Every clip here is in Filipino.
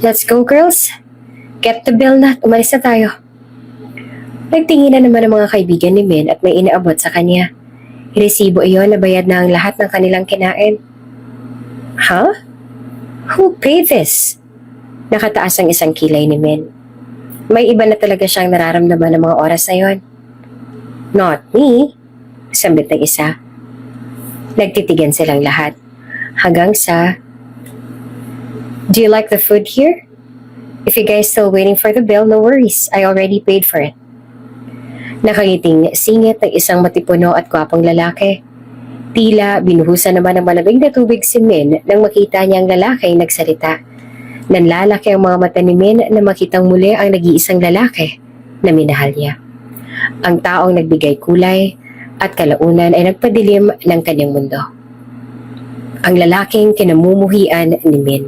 Let's go, girls. Get the bill na. Umalis na tayo. Nagtingin na naman ang mga kaibigan ni Min at may inaabot sa kanya. Resibo iyon na bayad na ang lahat ng kanilang kinain. Huh? Who paid this? Nakataas ang isang kilay ni Min. May iba na talaga siyang nararamdaman ng mga oras na yon. Not me, sambit ng isa. Nagtitigan silang lahat. Hanggang sa, do you like the food here? If you guys still waiting for the bill, no worries. I already paid for it. Nakangiting singit ng isang matipuno at gwapong lalaki. Tila binuhusan naman ng malamig na tubig si Min nang makita niyang lalaki nagsalita. Nanlalaki ang mga mata ni Min na makitang muli ang nag-iisang lalaki na minahal niya. Ang taong nagbigay kulay at kalaunan ay nagpadilim ng kanyang mundo. Ang lalaking kinamumuhian ni Min.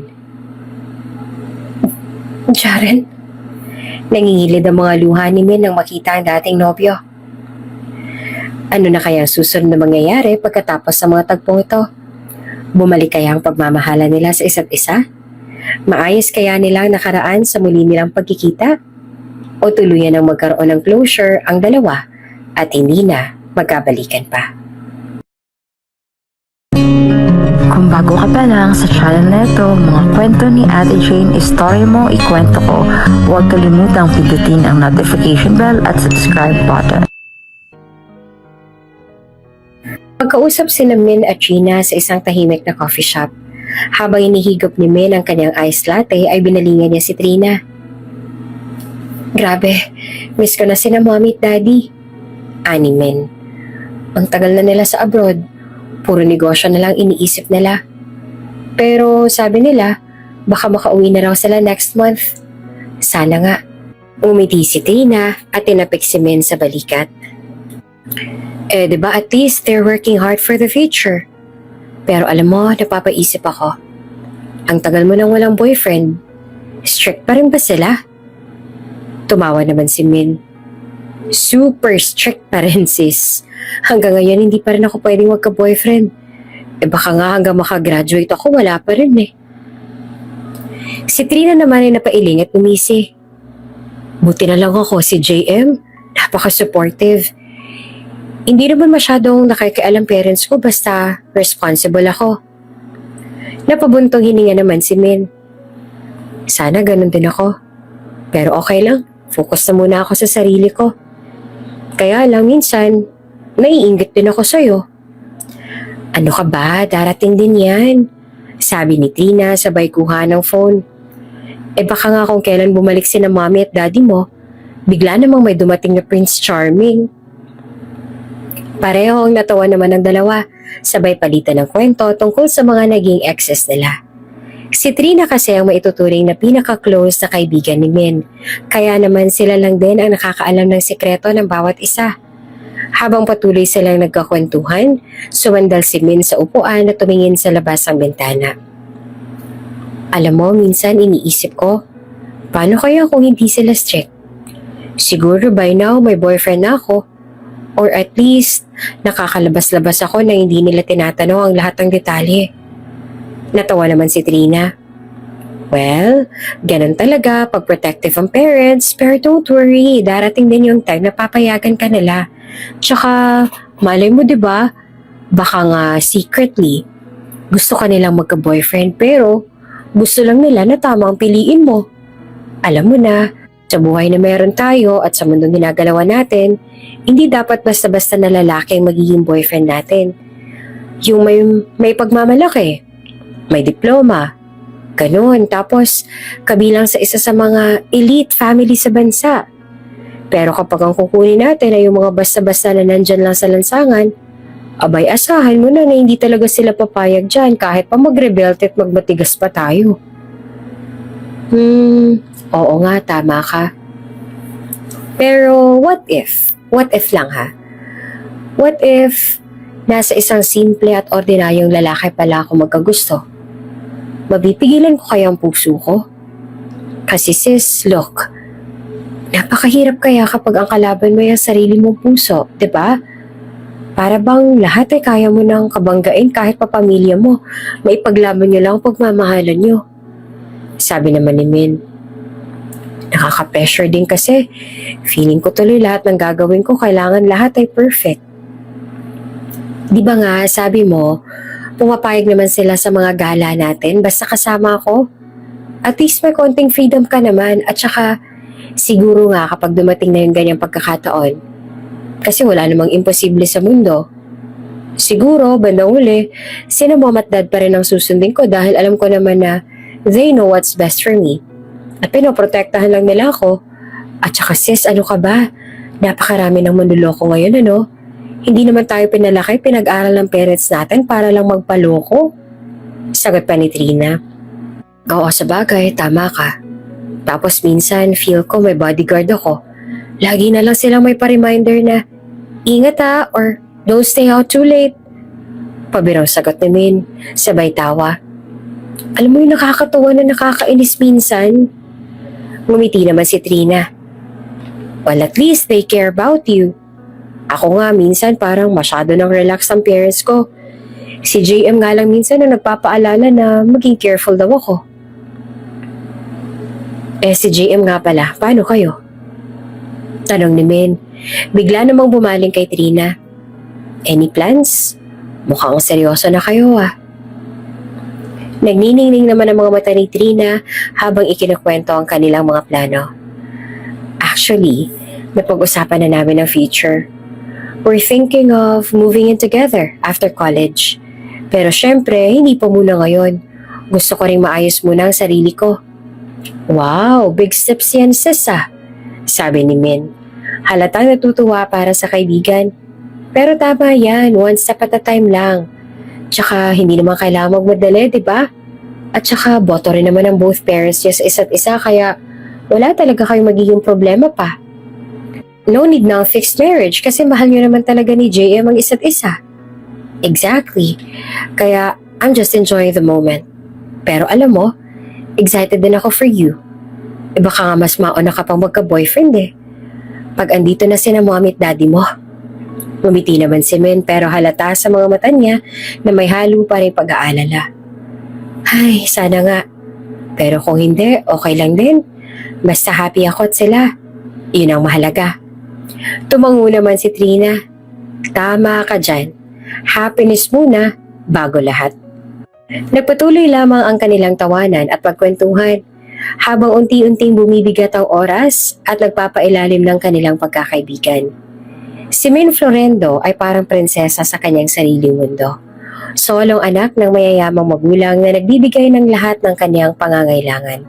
Jaren, nangingilid ang mga luha ni Min nang makita ang dating nobyo. Ano na kaya ang susunod na mangyayari pagkatapos sa mga tagpong ito? Bumalik kaya ang pagmamahala nila sa isa't isa? Maayos kaya nilang nakaraan sa muli nilang pagkikita? O tuluyan ang magkaroon ng closure ang dalawa at hindi na magkabalikan pa? Kung bago ka pa lang sa channel na ito, mga kwento ni Ate Jane, istorya mo, ikwento ko, huwag kalimutang pindutin ang notification bell at subscribe button. Pagkausap sina Min at Gina sa isang tahimik na coffee shop. Habang inihigop ni Min ang kanyang iced latte ay binalingan niya si Trina. Grabe, miss ko na sina mommy at daddy. Ani Min. Ang tagal na nila sa abroad. Puro negosyo na lang iniisip nila. Pero sabi nila, baka makauwi na raw sila next month. Sana nga. Umiti si Trina at tinapik si Min sa balikat. Diba at least they're working hard for the future. Pero alam mo, napapaisip ako. Ang tagal mo nang walang boyfriend. Strict pa rin ba sila? Tumawa naman si Min. Super strict pa rin sis. Hanggang ngayon hindi pa rin ako pwedeng magka-boyfriend. Baka nga hanggang makagraduate ako wala pa rin eh. Si Trina naman ay napailing at umisi. Buti na lang ako si JM. Napaka-supportive. Hindi naman masyadong nakikialam parents ko basta responsible ako. Napabuntong hininga naman si Min. Sana ganun din ako. Pero okay lang. Focus na muna ako sa sarili ko. Kaya lang minsan, naiinggit din ako sa'yo. Ano ka ba? Darating din yan. Sabi ni Trina sabay kuha ng phone. Baka nga kung kailan bumalik si na mommy at daddy mo, bigla namang may dumating na Prince Charming. Pareho ang natawa naman ng dalawa, sabay palitan ng kwento tungkol sa mga naging exes nila. Si Trina kasi ang maituturing na pinaka-close na kaibigan ni Min, kaya naman sila lang din ang nakakaalam ng sikreto ng bawat isa. Habang patuloy silang nagkakwentuhan, sumandal si Min sa upuan at tumingin sa labas ng bintana. Alam mo, minsan iniisip ko, paano kaya kung hindi sila strict? Siguro by now may boyfriend na ako. Or at least, nakakalabas-labas ako na hindi nila tinatanong ang lahat ng detalye. Natawa naman si Trina. Well, ganun talaga pag protective ang parents, pero don't worry, darating din yung time na papayagan ka nila. Tsaka, malay mo 'di ba? Baka nga secretly, gusto ka nilang magka-boyfriend pero gusto lang nila na tama ang piliin mo. Alam mo na, sa buhay na meron tayo at sa mundong ginagalawan natin, hindi dapat basta-basta na lalaki ang magiging boyfriend natin. Yung may pagmamalaki, may diploma, ganun. Tapos, kabilang sa isa sa mga elite family sa bansa. Pero kapag ang kukunin natin ay yung mga basta-basta na nandyan lang sa lansangan, abay asahan mo na hindi talaga sila papayag dyan kahit pa mag-rebelt at magmatigas pa tayo. Oo nga, tama ka. Pero what if? What if lang ha? What if nasa isang simple at ordinaryong lalaki pala ako magkagusto? Mabipigilan ko kaya ang puso ko? Kasi sis, look, napakahirap kaya kapag ang kalaban mo yung sarili mong puso, 'di ba? Para bang lahat ay kaya mo nang kabanggain kahit pa pamilya mo, maipaglaban niyo lang ang pagmamahalan niyo. Sabi naman ni Min. Nakaka-pressure din kasi. Feeling ko tuloy lahat ng gagawin ko kailangan lahat ay perfect. Di ba nga, sabi mo, pumapayag naman sila sa mga gala natin basta kasama ako? At least may konting freedom ka naman at saka siguro nga kapag dumating na yung ganyang pagkakataon. Kasi wala namang imposible sa mundo. Siguro, bandang uli, sina mom at dad pa rin ang susundin ko dahil alam ko naman na they know what's best for me. At pinoprotektahan lang nila ako. At saka sis, ano ka ba? Napakarami ng manluloko ngayon, ano? Hindi naman tayo pinalaki, pinag-aral ng parents natin para lang magpaloko. Sagot pa ni Trina. Oo, sa bagay, tama ka. Tapos minsan, feel ko may bodyguard ako. Lagi na lang silang may pa-reminder na, ingat ha, or don't stay out too late. Pabirang sagot ni Min, sabay tawa. Alam mo yung nakakatuwa na nakakainis minsan? Ngumiti naman si Trina. Well, at least they care about you. Ako nga minsan parang masyado nang relax ang parents ko. Si JM nga lang minsan na nagpapaalala na maging careful daw ako. Si JM nga pala, paano kayo? Tanong ni Min. Bigla namang bumaling kay Trina. Any plans? Mukhang seryoso na kayo ah. Nagniningning naman ang mga mata ni Trina habang ikinukwento ang kanilang mga plano. Actually, napag-usapan na namin ang future. We're thinking of moving in together after college. Pero syempre, hindi pa muna ngayon. Gusto ko ring maayos muna ang sarili ko. Wow, big steps yan sis ah, sabi ni Min. Halatang natutuwa para sa kaibigan. Pero tama yan, one step at a time lang. Tsaka hindi naman kailangan magmadali, di ba? At tsaka boto rin naman ang both parents niya sa isa't isa kaya wala talaga kayong magiging problema pa. No need na ang fixed marriage kasi mahal nyo naman talaga ni JM ang isa't isa. Exactly. Kaya I'm just enjoying the moment. Pero alam mo, excited din ako for you. Baka nga mas mauna ka pang magka-boyfriend eh. Pag andito na sina mommy at daddy mo. Ngumiti naman si Min pero halata sa mga mata niya na may halo pa rin pag-aalala. Ay, sana nga. Pero kung hindi, okay lang din. Basta happy ako at sila. Yun ang mahalaga. Tumango naman si Trina. Tama ka dyan. Happiness muna bago lahat. Nagpatuloy lamang ang kanilang tawanan at pagkwentuhan habang unti-unting bumibigat ang oras at nagpapailalim ng kanilang pagkakaibigan. Si Min Florendo ay parang prinsesa sa kanyang sariling mundo. Solong anak ng mayayamang magulang na nagbibigay ng lahat ng kanyang pangangailangan.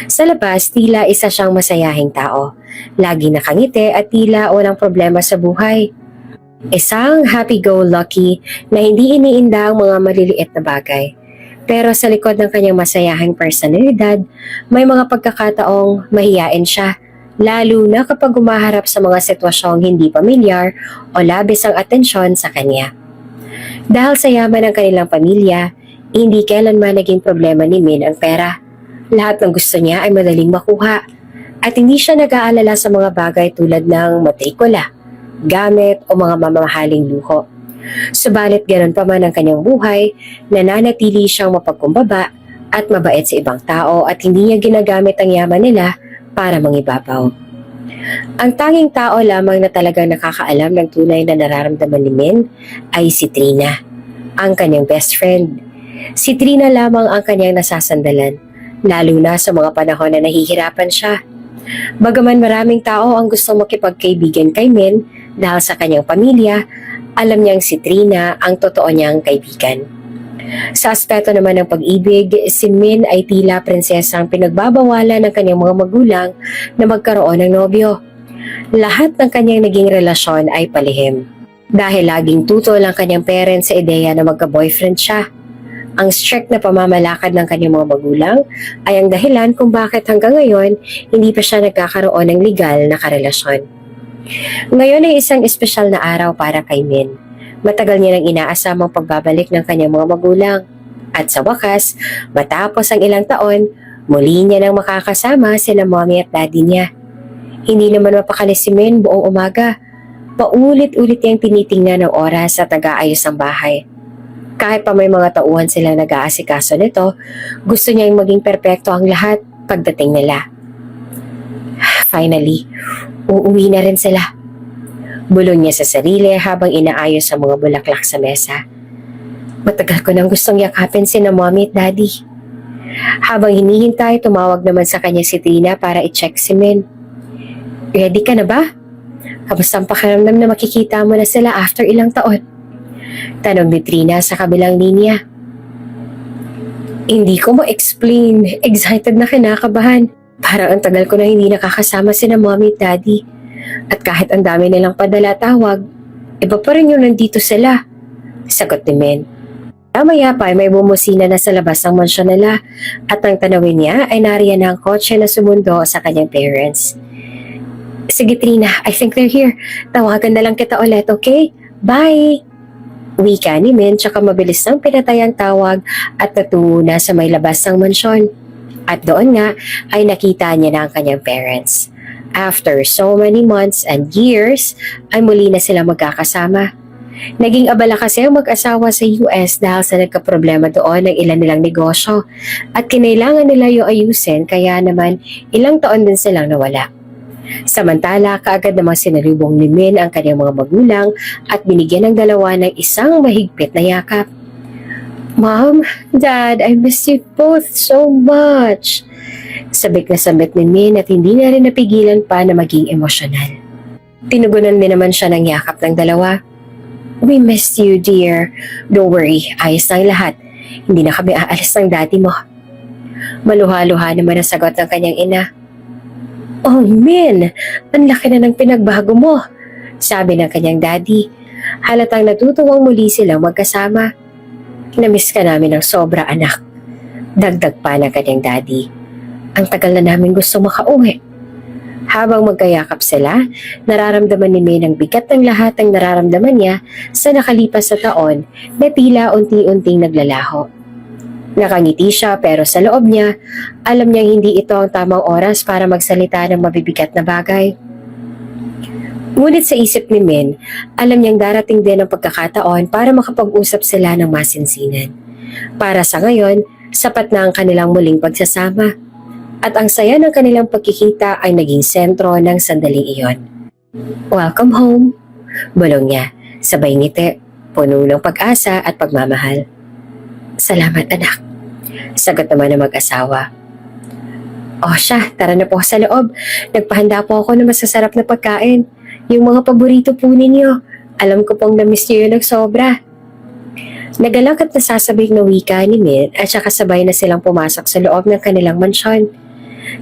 Sa labas, tila isa siyang masayahing tao. Lagi nakangiti at tila walang problema sa buhay. Isang happy-go-lucky na hindi iniinda ang mga maliliit na bagay. Pero sa likod ng kanyang masayahing personalidad, may mga pagkakataong mahiyain siya, lalo na kapag umaharap sa mga sitwasyong hindi pamilyar o labis ang atensyon sa kanya. Dahil sa yaman ng kanilang pamilya, hindi kailanman naging problema ni Min ang pera. Lahat ng gusto niya ay madaling makuha at hindi siya nag-aalala sa mga bagay tulad ng matrikula, gamit o mga mamahaling luho. Subalit ganoon pa man ang kanyang buhay, nananatili siyang mapagkumbaba at mabait sa ibang tao at hindi niya ginagamit ang yaman nila para mangibabaw. Ang tanging tao lamang na talagang nakakaalam ng tunay na nararamdaman ni Min ay si Trina, ang kanyang best friend. Si Trina lamang ang kanyang nasasandalan, lalo na sa mga panahon na nahihirapan siya. Bagaman maraming tao ang gustong makipagkaibigan kay Min dahil sa kanyang pamilya, alam niyang si Trina ang totoo niyang kaibigan. Sa aspeto naman ng pag-ibig, si Min ay tila prinsesang pinagbabawalan ng kanyang mga magulang na magkaroon ng nobyo. Lahat ng kanyang naging relasyon ay palihim. Dahil laging tutol ang kanyang parents sa ideya na magka-boyfriend siya. Ang strict na pamamalakad ng kanyang mga magulang ay ang dahilan kung bakit hanggang ngayon hindi pa siya nagkakaroon ng legal na karelasyon. Ngayon ay isang espesyal na araw para kay Min. Matagal niya nang inaasam ang pagbabalik ng kanyang mga magulang. At sa wakas, matapos ang ilang taon, muli niya nang makakasama sina mommy at daddy niya. Hindi naman mapakali si Min buong umaga. Paulit-ulit niyang tinitingnan ang oras at nag-aayos ang bahay. Kahit pa may mga tauhan sila nag-aasikaso nito, gusto niyang maging perpekto ang lahat pagdating nila. Finally, uuwi na rin sila. Bulong niya sa sarili habang inaayos ang mga bulaklak sa mesa. Matagal ko nang gustong yakapin sina Mommy at Daddy. Habang hinihintay, tumawag naman sa kanya si Trina para i-check si Min. Ready ka na ba? Kamusta ang pakiramdam na makikita mo na sila after ilang taon? Tanong ni Trina sa kabilang linya. Hindi ko ma-explain. Excited na kinakabahan. Parang ang tagal ko na hindi nakakasama sina Mommy at Daddy. At kahit ang dami nilang padala tawag, iba pa rin yung nandito sila. Sagot ni Min. Maya pa ay may bumusina na sa labas ng mansyon nila at nang tanawin niya ay nariyan na ang kotse na sumundo sa kanyang parents. Sige Trina, I think they're here. Tawagan na lang kita ulit, okay? Bye! Wika ni Min tsaka mabilis nang pinatay ang tawag at natungo na sa may labas ng mansyon. At doon nga ay nakita niya na ang kanyang parents. After so many months and years ay muli na sila magkakasama. Naging abala kasi ang mag-asawa sa US dahil sa nagkaproblema doon ng ilan nilang negosyo at kinailangan nila yung ayusin kaya naman ilang taon din silang nawala. Samantala, kaagad namang sinalubong ni Min ang kanyang mga magulang at binigyan ng dalawa ng isang mahigpit na yakap. Mom, Dad, I miss you both so much. Sabik na sabik ni Min at hindi na rin napigilan pa na maging emosyonal. Tinugunan din naman siya ng yakap ng dalawa. We missed you, dear. Don't worry, ayos na ang lahat. Hindi na kami aalis ng daddy mo. Maluha-luha naman ang sagot ng kanyang ina. Oh, Min, ang laki na ng pinagbago mo, sabi ng kanyang daddy. Halatang natutuwang muli silang magkasama. Namiss ka namin ng sobra, anak. Dagdag pa ng kanyang daddy. Ang tagal na namin gusto makauwi. Habang magkayakap sila, nararamdaman ni Min ang bigat ng lahat ng nararamdaman niya sa nakalipas na taon na tila unti-unting naglalaho. Nakangiti siya pero sa loob niya, alam niyang hindi ito ang tamang oras para magsalita ng mabibigat na bagay. Ngunit sa isip ni Min, alam niyang darating din ang pagkakataon para makapag-usap sila ng masinsinan. Para sa ngayon, sapat na ang kanilang muling pagsasama. At ang saya ng kanilang pagkikita ay naging sentro ng sandaling iyon. Welcome home, bulong niya, sabay ngiti, puno ng pag-asa at pagmamahal. Salamat anak, sagot naman ng mag-asawa. O siya, tara na po sa loob. Nagpahanda po ako ng masasarap na pagkain. Yung mga paborito po ninyo. Alam ko pong na-miss niyo yun ng sobra. Nagalak at nasasabik na wika ni Min at saka sabay na silang pumasok sa loob ng kanilang mansyon.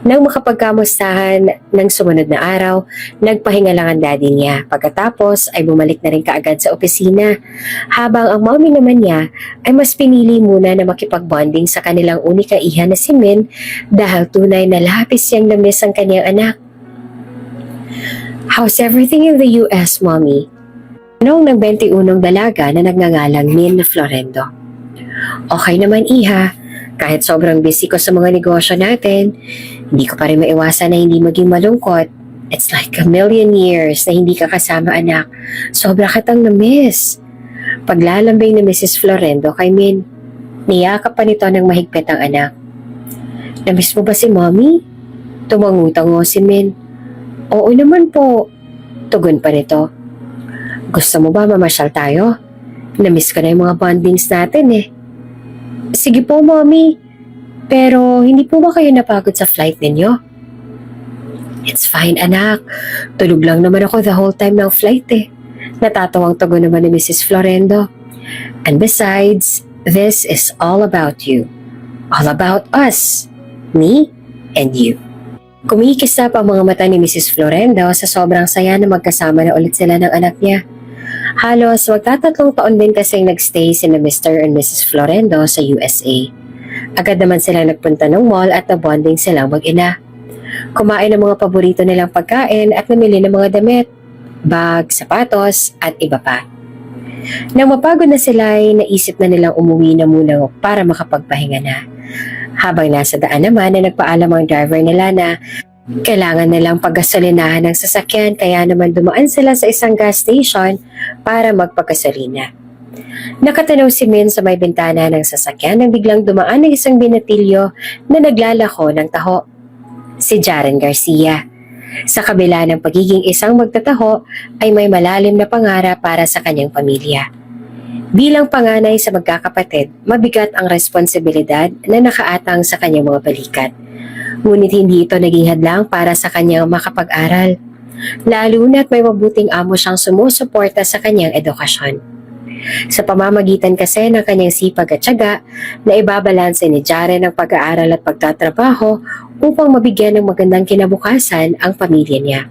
Nang makapagkamustahan ng sumunod na araw, nagpahinga lang ang daddy niya. Pagkatapos ay bumalik na rin kaagad sa opisina. Habang ang mommy naman niya ay mas pinili muna na makipag-bonding sa kanilang unika iha na si Min dahil tunay na lapis siyang na-miss ang kanyang anak. How's everything in the US, mommy? Tanong ng 21 dalaga na nagngangalang Min Florendo. Okay naman iha. Kahit sobrang busy ko sa mga negosyo natin, hindi ko pa rin maiwasan na hindi maging malungkot. It's like a million years na hindi ka kasama anak. Sobra kitang na-miss. Paglalambing ni Mrs. Florendo kay Min, niyakap pa nito ng mahigpit ang anak. Na-miss mo ba si Mommy? Tumangutango si Min. Oo naman po. Tugon pa nito. Gusto mo ba mamasyal tayo? Na-miss ko na yung mga bondings natin eh. Sige po, Mommy. Pero hindi po ba kayo napagod sa flight ninyo? It's fine, anak. Tulog lang naman ako the whole time ng flight eh. Natatawang tugon naman ni Mrs. Florendo. And besides, this is all about you. All about us. Me and you. Kumikisap ang mga mata ni Mrs. Florendo sa sobrang saya na magkasama na ulit sila ng anak niya. Halos magtatatlong taon din kasing nagstay sina Mr. and Mrs. Florendo sa USA. Agad naman silang nagpunta ng mall at nabonding silang mag-ina. Kumain ng mga paborito nilang pagkain at namili ng mga damit, bag, sapatos at iba pa. Nang mapagod na sila ay naisip na nilang umuwi na muna para makapagpahinga na. Habang nasa daan naman ay nagpaalam ang driver nila na kailangan nilang paggasolinahan ng sasakyan kaya naman dumaan sila sa isang gas station para magpagasolina. Nakatanaw si Min sa may bintana ng sasakyan nang biglang dumaan ng isang binatilyo na naglalako ng taho. Si Jaren Garcia. Sa kabila ng pagiging isang magtataho ay may malalim na pangarap para sa kanyang pamilya. Bilang panganay sa magkakapatid, mabigat ang responsibilidad na nakaatang sa kanyang mga balikat. Ngunit hindi ito naging hadlang para sa kanyang makapag-aral. Lalo na't may mabuting amo siyang sumusuporta sa kanyang edukasyon. Sa pamamagitan kasi ng kanyang sipag at tiyaga na ibabalanse ni Jaren ang pag-aaral at pagtatrabaho upang mabigyan ng magandang kinabukasan ang pamilya niya.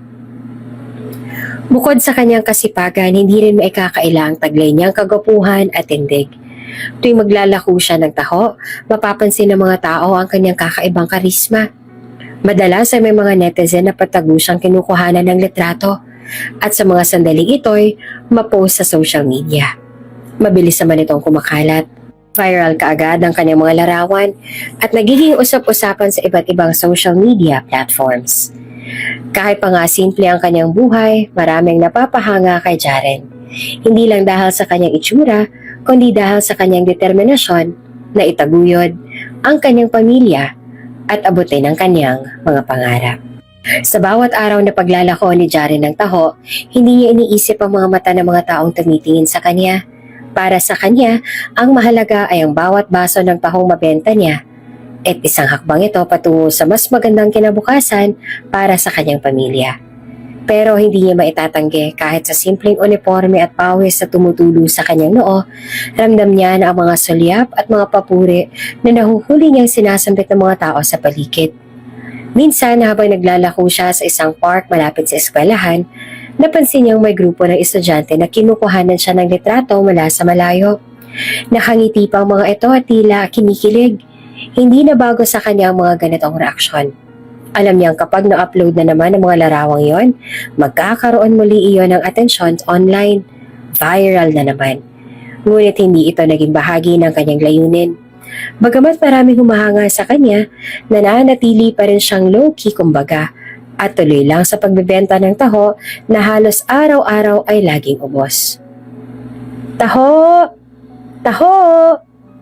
Bukod sa kanyang kasipagan, hindi rin maikakaila ang taglay niyang kagwapuhan at tindig. Tuwing maglalako siya ng taho, mapapansin ng mga tao ang kanyang kakaibang karisma. Madalas ay may mga netizen na patago siyang kinukuhanan ng litrato at sa mga sandaling ito'y mapost sa social media. Mabilis naman itong kumakalat. Viral kaagad ang kanyang mga larawan at nagiging usap-usapan sa iba't ibang social media platforms. Kahit pa nga simple ang kanyang buhay, maraming napapahanga kay Jaren. Hindi lang dahil sa kanyang itsura, kundi dahil sa kanyang determinasyon na itaguyod ang kanyang pamilya at abutin ang kanyang mga pangarap. Sa bawat araw na paglalako ni Jaren ng taho, hindi niya iniisip ang mga mata ng mga taong tumitingin sa kanya. Para sa kanya, ang mahalaga ay ang bawat baso ng tahong mabenta niya at isang hakbang ito patungo sa mas magandang kinabukasan para sa kanyang pamilya. Pero hindi niya maitatanggi kahit sa simpleng uniforme at pawis na tumutulo sa kanyang noo, ramdam niya na ang mga sulyap at mga papuri na nahuhuli niyang sinasambit ng mga tao sa paligid. Minsan habang naglalako siya sa isang park malapit sa eskwelahan, napansin niyang may grupo ng estudyante na kinukuhanan siya ng litrato mula sa malayo. Nakangiti pa ang mga ito at tila kinikilig. Hindi na bago sa kanya ang mga ganitong reaksyon. Alam niyang kapag na-upload na naman ang mga larawang yon, magkakaroon muli iyon ng atensyon online. Viral na naman. Ngunit hindi ito naging bahagi ng kanyang layunin. Bagamat maraming humahanga sa kanya, nananatili pa rin siyang low-key kumbaga at tuloy lang sa pagbebenta ng taho na halos araw-araw ay laging ubos. Taho! Taho!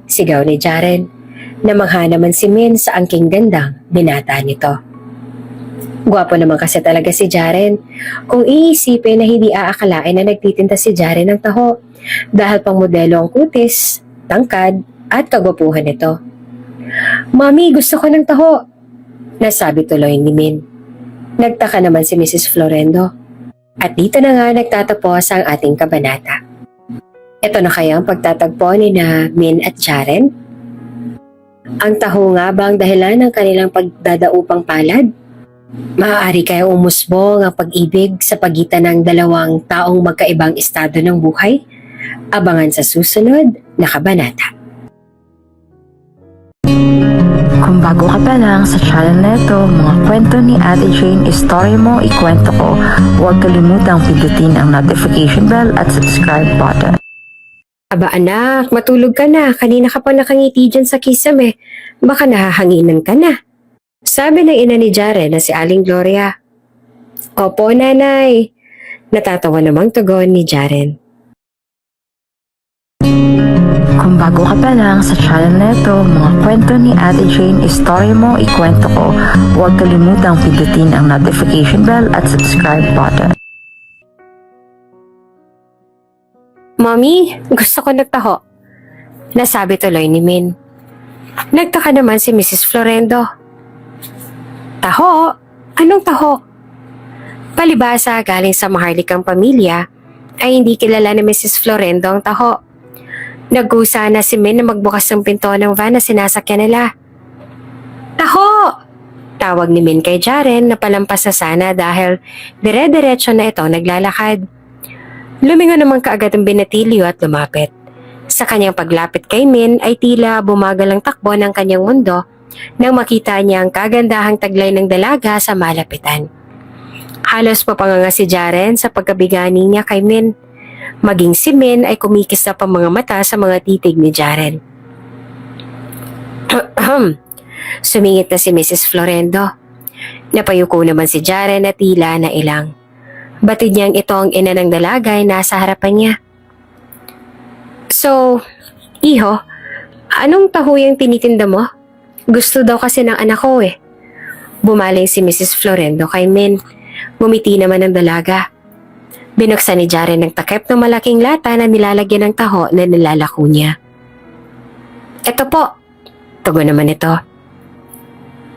Sigaw ni Jaren. Namangha naman si Min sa angking gandang binata nito. Gwapo naman kasi talaga si Jaren. Kung iisipin na hindi aakalain na nagtitinda si Jaren ng taho dahil pang modelo ang kutis, tangkad at kagwapuhan nito. Mami, gusto ko ng taho, nasabi tuloy ni Min. Nagtaka naman si Mrs. Florendo. At dito na nga nagtatapos ang ating kabanata. Ito na kaya ang pagtatagpo ni na Min at Jaren? Ang taho nga ba ang dahilan ng kanilang pagdadaupang palad? Maaari kaya umusbong ang pag-ibig sa pagitan ng dalawang taong magkaibang estado ng buhay? Abangan sa susunod na kabanata. Kung bago ka pa lang sa channel na ito, mga kwento ni Ate Jane, Story Mo, Ikwento Ko, huwag kalimutang pindutin ang notification bell at subscribe button. Aba anak, matulog ka na. Kanina ka pa nakangiti dyan sa kisame. Baka nahahanginan ka na. Sabi ng ina ni Jaren na si Aling Gloria. Opo, nanay. Natatawa namang tugon ni Jaren. Kung bago ka pa lang sa channel na ito, mga kwento ni Ate Jane, Story Mo, Ikwento Ko, huwag kalimutang pindutin ang notification bell at subscribe button. Mommy, gusto ko nagtaho. Nasabi tuloy ni Min. Nagtaka naman si Mrs. Florendo. Taho? Anong taho? Palibasa galing sa maharlikang pamilya ay hindi kilala ni Mrs. Florendo ang taho. Nagkusa na si Min na magbukas ng pinto ng van na sinasakyan nila. Taho! Tawag ni Min kay Jaren na palampas na sana dahil dire-diretso na ito naglalakad. Lumingon naman kaagad ang binatilyo at lumapit. Sa kanyang paglapit kay Min ay tila bumagal ang takbo ng kanyang mundo nang makita niya ang kagandahang taglay ng dalaga sa malapitan. Halos mapanganga si Jaren sa pagkabigani niya kay Min. Maging si Min ay kumikis na pa mga mata sa mga titig ni Jaren. Sumingit na si Mrs. Florendo. Napayuko naman si Jaren na tila na ilang. Batid niyang ito ang ina ng dalaga ay nasa harapan niya. So, iho, anong taho yung tinitinda mo? Gusto daw kasi ng anak ko eh. Bumaling si Mrs. Florendo kay Min. Ngumiti naman ang dalaga. Binuksan ni Jaren ng takip ng malaking lata na nilalagyan ng taho na nilalako niya. Ito po. Tugon naman ito.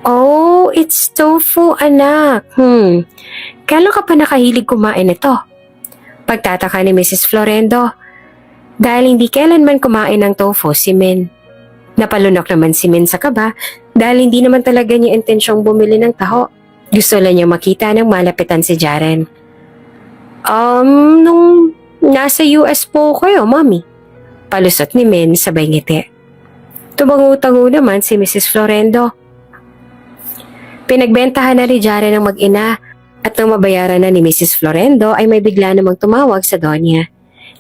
Oh, it's tofu, anak. Kailan ka pa nakahilig kumain ito? Pagtataka ni Mrs. Florendo. Dahil hindi kailanman kumain ng tofu si Min. Napalunok naman si Min sa kaba dahil hindi naman talaga niya intensyong bumili ng taho. Gusto lang niya makita ng malapitan si Jaren. Nung nasa US po kayo, Mami. Palusot ni Min sabay ngiti. Tumango-tango naman si Mrs. Florendo. Pinagbentahan na ni Jaren ng mag-ina at nang mabayaran na ni Mrs. Florendo ay may bigla namang tumawag sa Donya.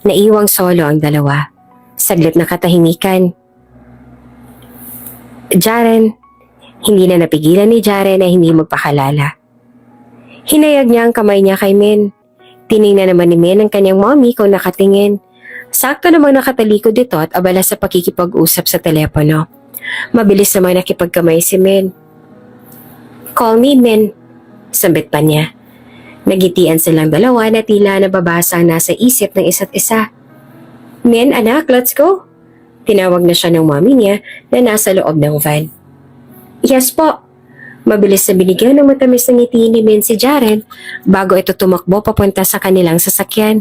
Naiwang solo ang dalawa. Saglit na katahimikan. Jaren, hindi na napigilan ni Jaren na hindi magpakalala. Hinayag niya ang kamay niya kay Min. Tiningnan naman ni Min ang kanyang mommy kung nakatingin. Sakto namang nakatalikod ito at abala sa pakikipag-usap sa telepono. Mabilis naman nakipagkamay si Min. Call me, Min. Sambit pa niya. Nagitian silang dalawa na tila nababasa ang nasa isip ng isa't isa. Min, anak, let's go. Tinawag na siya ng mommy niya na nasa loob ng van. Yes po. Mabilis na binigyan ng matamis na ngiti ni Min si Jaren bago ito tumakbo papunta sa kanilang sasakyan.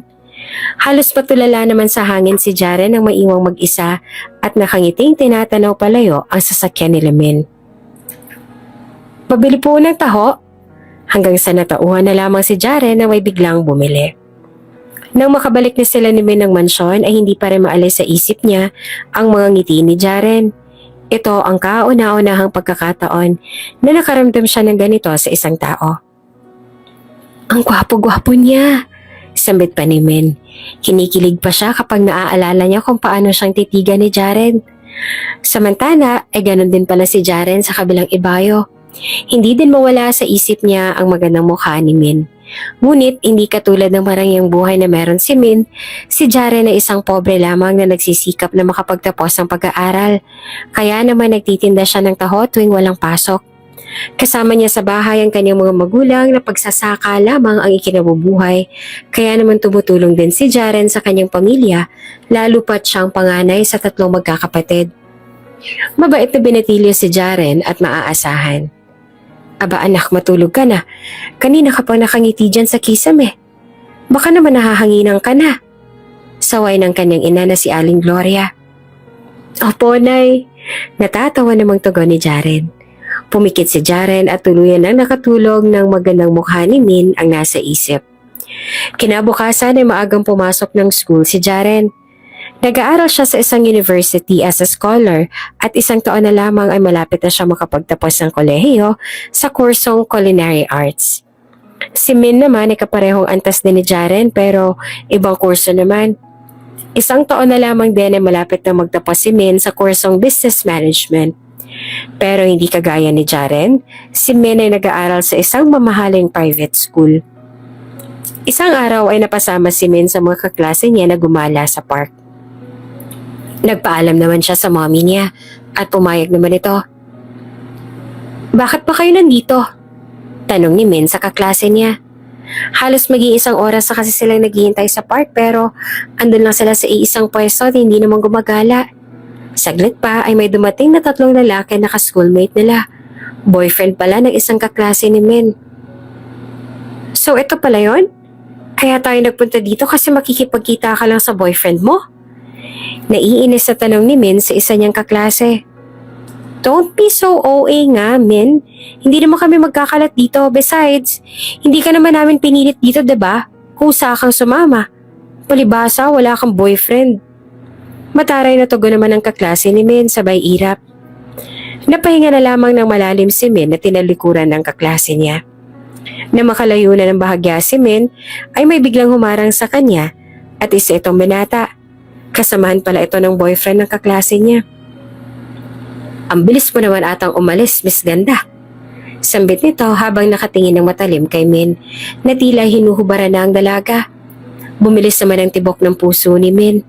Halos patulala naman sa hangin si Jaren nang maiwang mag-isa at nakangiting tinatanaw palayo ang sasakyan nila Min. Pabili po ng taho. Hanggang sa natauhan na lamang si Jaren na may biglang bumili. Nang makabalik na sila ni Min ng mansyon ay hindi pa rin maalis sa isip niya ang mga ngiti ni Jaren. Ito ang kauna-unahang pagkakataon na nakaramdam siya ng ganito sa isang tao. Ang gwapo-gwapo niya, sambit pa ni Min. Kinikilig pa siya kapag naaalala niya kung paano siyang titigan ni Jaren. Samantala ay ganun din pala si Jaren sa kabilang ibayo. Hindi din mawala sa isip niya ang magandang mukha ni Min. Ngunit hindi katulad ng marangyang buhay na meron si Min, si Jaren ay isang pobre lamang na nagsisikap na makapagtapos ng pag-aaral. Kaya naman nagtitinda siya ng taho tuwing walang pasok. Kasama niya sa bahay ang kanyang mga magulang na pagsasaka lamang ang ikinabubuhay. Kaya naman tumutulong din si Jaren sa kanyang pamilya, lalo pat siyang panganay sa 3 magkakapatid. Mabait na binatilyo si Jaren at maaasahan. Aba anak, matulog ka na. Kanina ka pa nakangiti dyan sa kisame. Baka naman nahahanginan ka na. Saway ng kanyang ina na si Aling Gloria. Opo, Nay. Natatawa namang tugon ni Jaren. Pumikit si Jaren at tuluyan ang nakatulog ng magandang mukha ni Min ang nasa isip. Kinabukasan ay maagang pumasok ng school si Jaren. Nag-aaral siya sa isang university as a scholar at isang taon na lamang ay malapit na siya makapagtapos ng kolehiyo sa kursong Culinary Arts. Si Min naman ay kaparehong antas din ni Jaren pero ibang kurso naman. Isang taon na lamang din ay malapit na magtapos si Min sa kursong Business Management. Pero hindi kagaya ni Jaren, si Min ay nag-aaral sa isang mamahaling private school. Isang araw ay napasama si Min sa mga kaklase niya na gumala sa park. Nagpaalam naman siya sa mommy niya at pumayag naman ito. Bakit pa kayo nandito? Tanong ni Min sa kaklase niya. Halos mag-iisang oras na kasi silang naghihintay sa park pero andun lang sila sa iisang pwesto at hindi naman gumagala. Saglit pa ay may dumating na 3 lalaki na ka-schoolmate nila. Boyfriend pala ng isang kaklase ni Min. So ito pala yon? Kaya tayo nagpunta dito kasi makikipagkita ka lang sa boyfriend mo? Naiinis sa tanong ni Min sa isa niyang kaklase. Don't be so OA nga, Min. Hindi naman kami magkakalat dito. Besides, hindi ka naman namin pinilit dito, diba? Kusa kang sumama. Palibasa, wala kang boyfriend. Mataray na tugon naman ang kaklase ni Min sabay irap. Napahinga na lamang ng malalim si Min na tinalikuran ng kaklase niya. Na makalayo na ng bahagya si Min ay may biglang humarang sa kanya at isa itong binata. Kasamahan pala ito ng boyfriend ng kaklase niya. Ang bilis mo naman atang umalis, Miss Ganda. Sambit nito habang nakatingin ng matalim kay Min na tila hinuhubaran na ang dalaga. Bumilis naman ang tibok ng puso ni Min.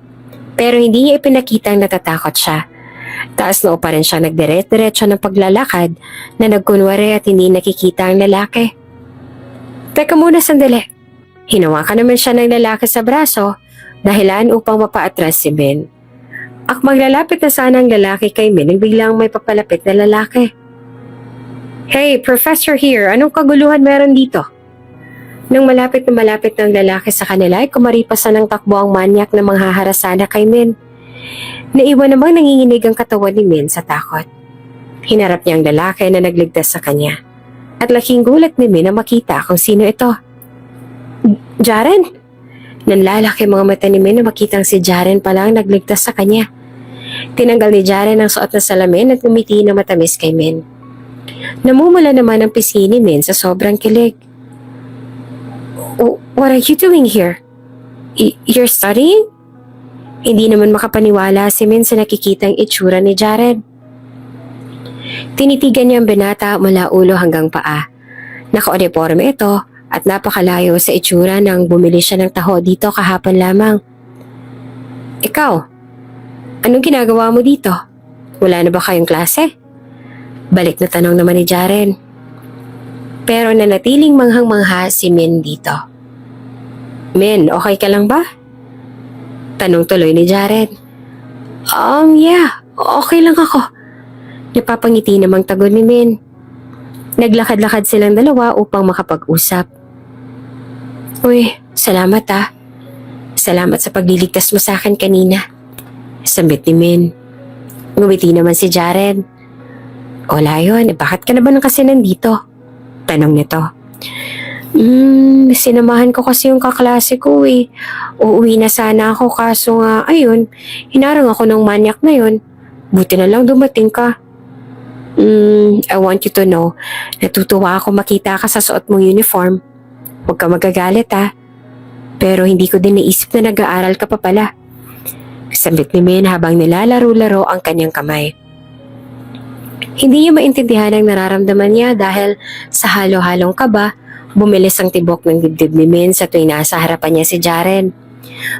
Pero hindi niya ipinakitang natatakot siya. Taas noo pa rin siya nagdire-diretso ng paglalakad na nagkunwari at hindi nakikita ang lalaki. Teka muna sandali. Hinawakan naman siya ng lalaki sa braso dahilan upang mapaatras si Ben. Akmang lalapit na sana ang lalaki kay Min nang biglang may papalapit na lalaki. Hey, Professor here, anong kaguluhan meron dito? Nang malapit ng lalaki sa kanila ay kumaripasan ng takbo ang manyak na manghaharasana kay Min. Naiwan namang nanginginig ang katawan ni Min sa takot. Hinarap niya ang lalaki na nagligtas sa kanya. At laking gulat ni Min na makita kung sino ito. Jaren? Nanlalaki mga mata ni Min na makitang si Jaren pala ang nagligtas sa kanya. Tinanggal ni Jaren ang suot na salamin at umiti na matamis kay Min. Namumula naman ang pisngi ni Min sa sobrang kilig. Oh, what are you doing here? You're studying? Hindi naman makapaniwala si Min sa nakikitang itsura ni Jared. Tinitigan niya ang binata mula ulo hanggang paa. Naka-uniforme ito at napakalayo sa itsura nang bumili siya ng taho dito kahapon lamang. Ikaw, anong ginagawa mo dito? Wala na ba kayong klase? Balik na tanong naman ni Jaren. Pero nanatiling manghang-mangha si Min dito. Min, okay ka lang ba? Tanong tuloy ni Jaren. Yeah, okay lang ako. Napapangiti namang tagon ni Min. Naglakad-lakad silang dalawa upang makapag-usap. Uy, salamat ah. Salamat sa pagliligtas mo sa akin kanina. Sambit ni Min. Ngumiti naman si Jaren. Wala yun, bakit ka na ba nang kasi nandito? Tanong nito. Sinamahan ko kasi yung kaklase ko eh. Uuwi na sana ako kaso nga, ayun, hinarang ako ng manyak na yun. Buti na lang dumating ka. I want you to know, natutuwa ako makita ka sa suot mong uniform. Huwag ka magagalit ha. Pero hindi ko din naisip na nag-aaral ka pa pala. Sambit ni Min habang nilalaro-laro ang kanyang kamay. Hindi niya maintindihan ang nararamdaman niya dahil sa halo-halong kaba, bumilis ang tibok ng dibdib ni Min sa tuwing nasa harapan niya si Jaren.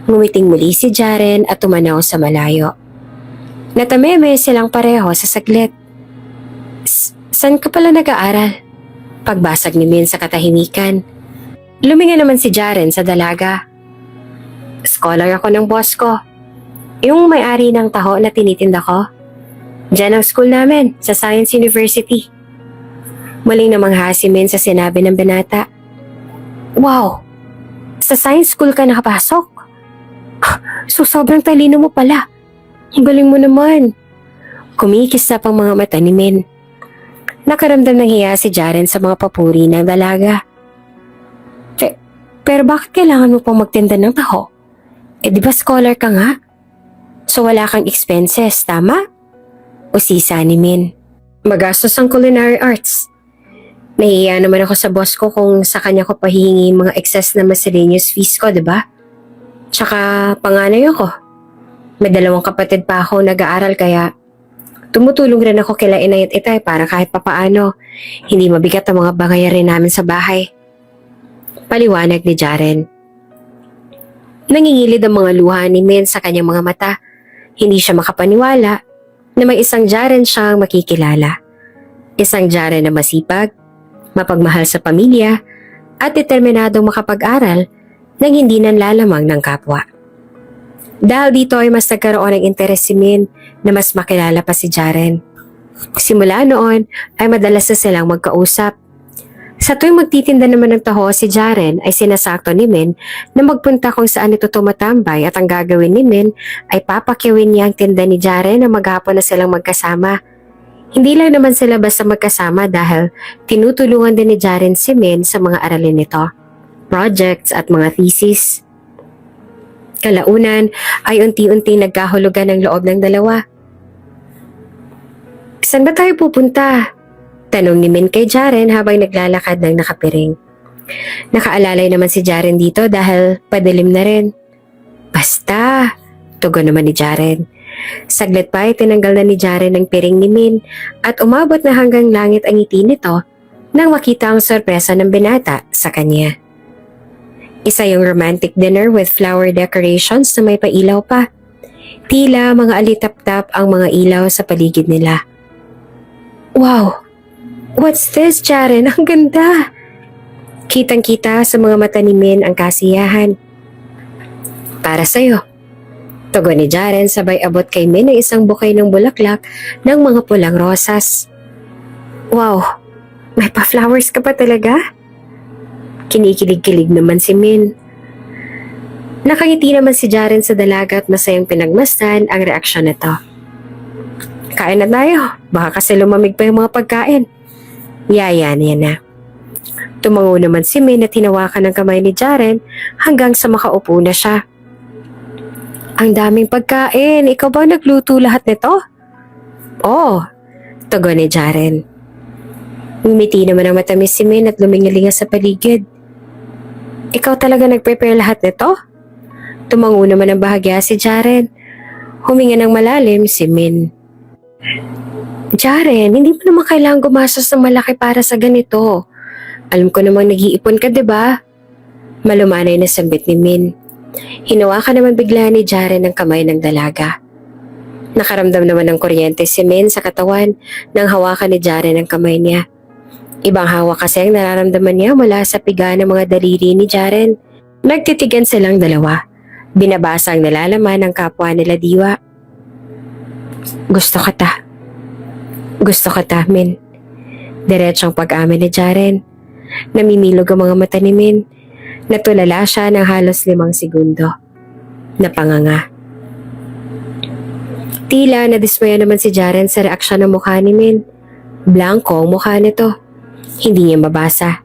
Ngumiting muli si Jaren at tumanaw sa malayo. Natameme silang pareho sa saglit. Saan ka pala nag-aaral? Pagbasag ni Min sa katahimikan. Luminga naman si Jaren sa dalaga. Scholar ako ng boss ko. Yung may-ari ng taho na tinitinda ko. Diyan ang school namin, sa Science University. Muling namangha si Min sa sinabi ng binata. Wow! Sa science school ka nakapasok? So sobrang talino mo pala. Ang galing mo naman. Kumikis na pang mga mata ni Min. Nakaramdam ng hiya si Jaren sa mga papuri ng dalaga. Pero bakit kailangan mo pang magtinda ng taho? Di ba scholar ka nga? So wala kang expenses, tama? Usisa ni Min. Magastos ang culinary arts. Nahihiya naman ako sa boss ko kung sa kanya ko pahihingi mga excess na miscellaneous fees ko, diba? Tsaka panganay ako. May 2 kapatid pa ako nag-aaral kaya tumutulong rin ako kila inay at itay para kahit papaano hindi mabigat ang mga bangayarin namin sa bahay. Paliwanag ni Jaren. Nangingilid ang mga luha ni Min sa kanyang mga mata. Hindi siya makapaniwala na may isang Jaren siyang makikilala. Isang Jaren na masipag, mapagmahal sa pamilya, at determinadong makapag-aral nang hindi nanlalamang ng kapwa. Dahil dito ay mas nagkaroon ng interes si Min na mas makilala pa si Jaren. Simula noon ay madalas na silang magkausap. Sa tuwing magtitinda naman ng taho si Jaren ay sinasakto ni Min na magpunta kung saan ito tumatambay at ang gagawin ni Min ay papakyawin niya ang tinda ni Jaren na maghapon na silang magkasama. Hindi lang naman sila basta magkasama dahil tinutulungan din ni Jaren si Min sa mga aralin nito, projects at mga thesis. Kalaunan ay unti-unti nagkahulugan ang loob ng dalawa. Saan ba tayo pupunta? Tanong ni Min kay Jaren habang naglalakad ng nakapiring. Nakaalalay naman si Jaren dito dahil padilim na rin. Basta, tugon naman ni Jaren. Saglit pa ay tinanggal na ni Jaren ang piring ni Min at umabot na hanggang langit ang ngiti nito nang makita ang sorpresa ng binata sa kanya. Isa yung romantic dinner with flower decorations na may pailaw pa. Tila mga alitap-tap ang mga ilaw sa paligid nila. Wow! What's this, Jaren? Ang ganda! Kitang-kita sa mga mata ni Min ang kasiyahan. Para sa'yo. Tugon ni Jaren sabay abot kay Min ng isang bukay ng bulaklak ng mga pulang rosas. Wow! May pa-flowers ka pa talaga? Kinikilig-kilig naman si Min. Nakangiti naman si Jaren sa dalaga at masayang pinagmasdan ang reaksyon nito. Kain na tayo. Baka kasi lumamig pa yung mga pagkain. Yan na. Tumango naman si Min at hinawakan ng kamay ni Jaren hanggang sa makaupo na siya. Ang daming pagkain. Ikaw ba nagluto lahat nito? Oo, tugon ni Jaren. Ngumiti naman ang matamis si Min at lumingalinga sa paligid. Ikaw talaga nag-prepare lahat nito? Tumango naman ang bahagya si Jaren. Huminga ng malalim si Min. Jaren, hindi mo naman kailangan gumastos ng malaki para sa ganito. Alam ko namang nag-iipon ka, diba? Malumanay na sambit ni Min. Hinawakan naman bigla ni Jaren ang kamay ng dalaga. Nakaramdam naman ng kuryente si Min sa katawan nang hawakan ni Jaren ang kamay niya. Ibang hawak kasi ang nararamdaman niya mula sa piga ng mga daliri ni Jaren. Nagtitigan silang dalawa. Binabasa ang nalalaman ng kapwa nila diwa. Gusto ka ta, Min. Diretsong pag-amin ni Jaren. Namimilog ang mga mata ni Min. Natulala siya ng halos 5 segundo. Napanganga. Tila nadismaya naman si Jaren sa reaksyon ng mukha ni Min. Blanco ang mukha nito. Hindi niya mabasa.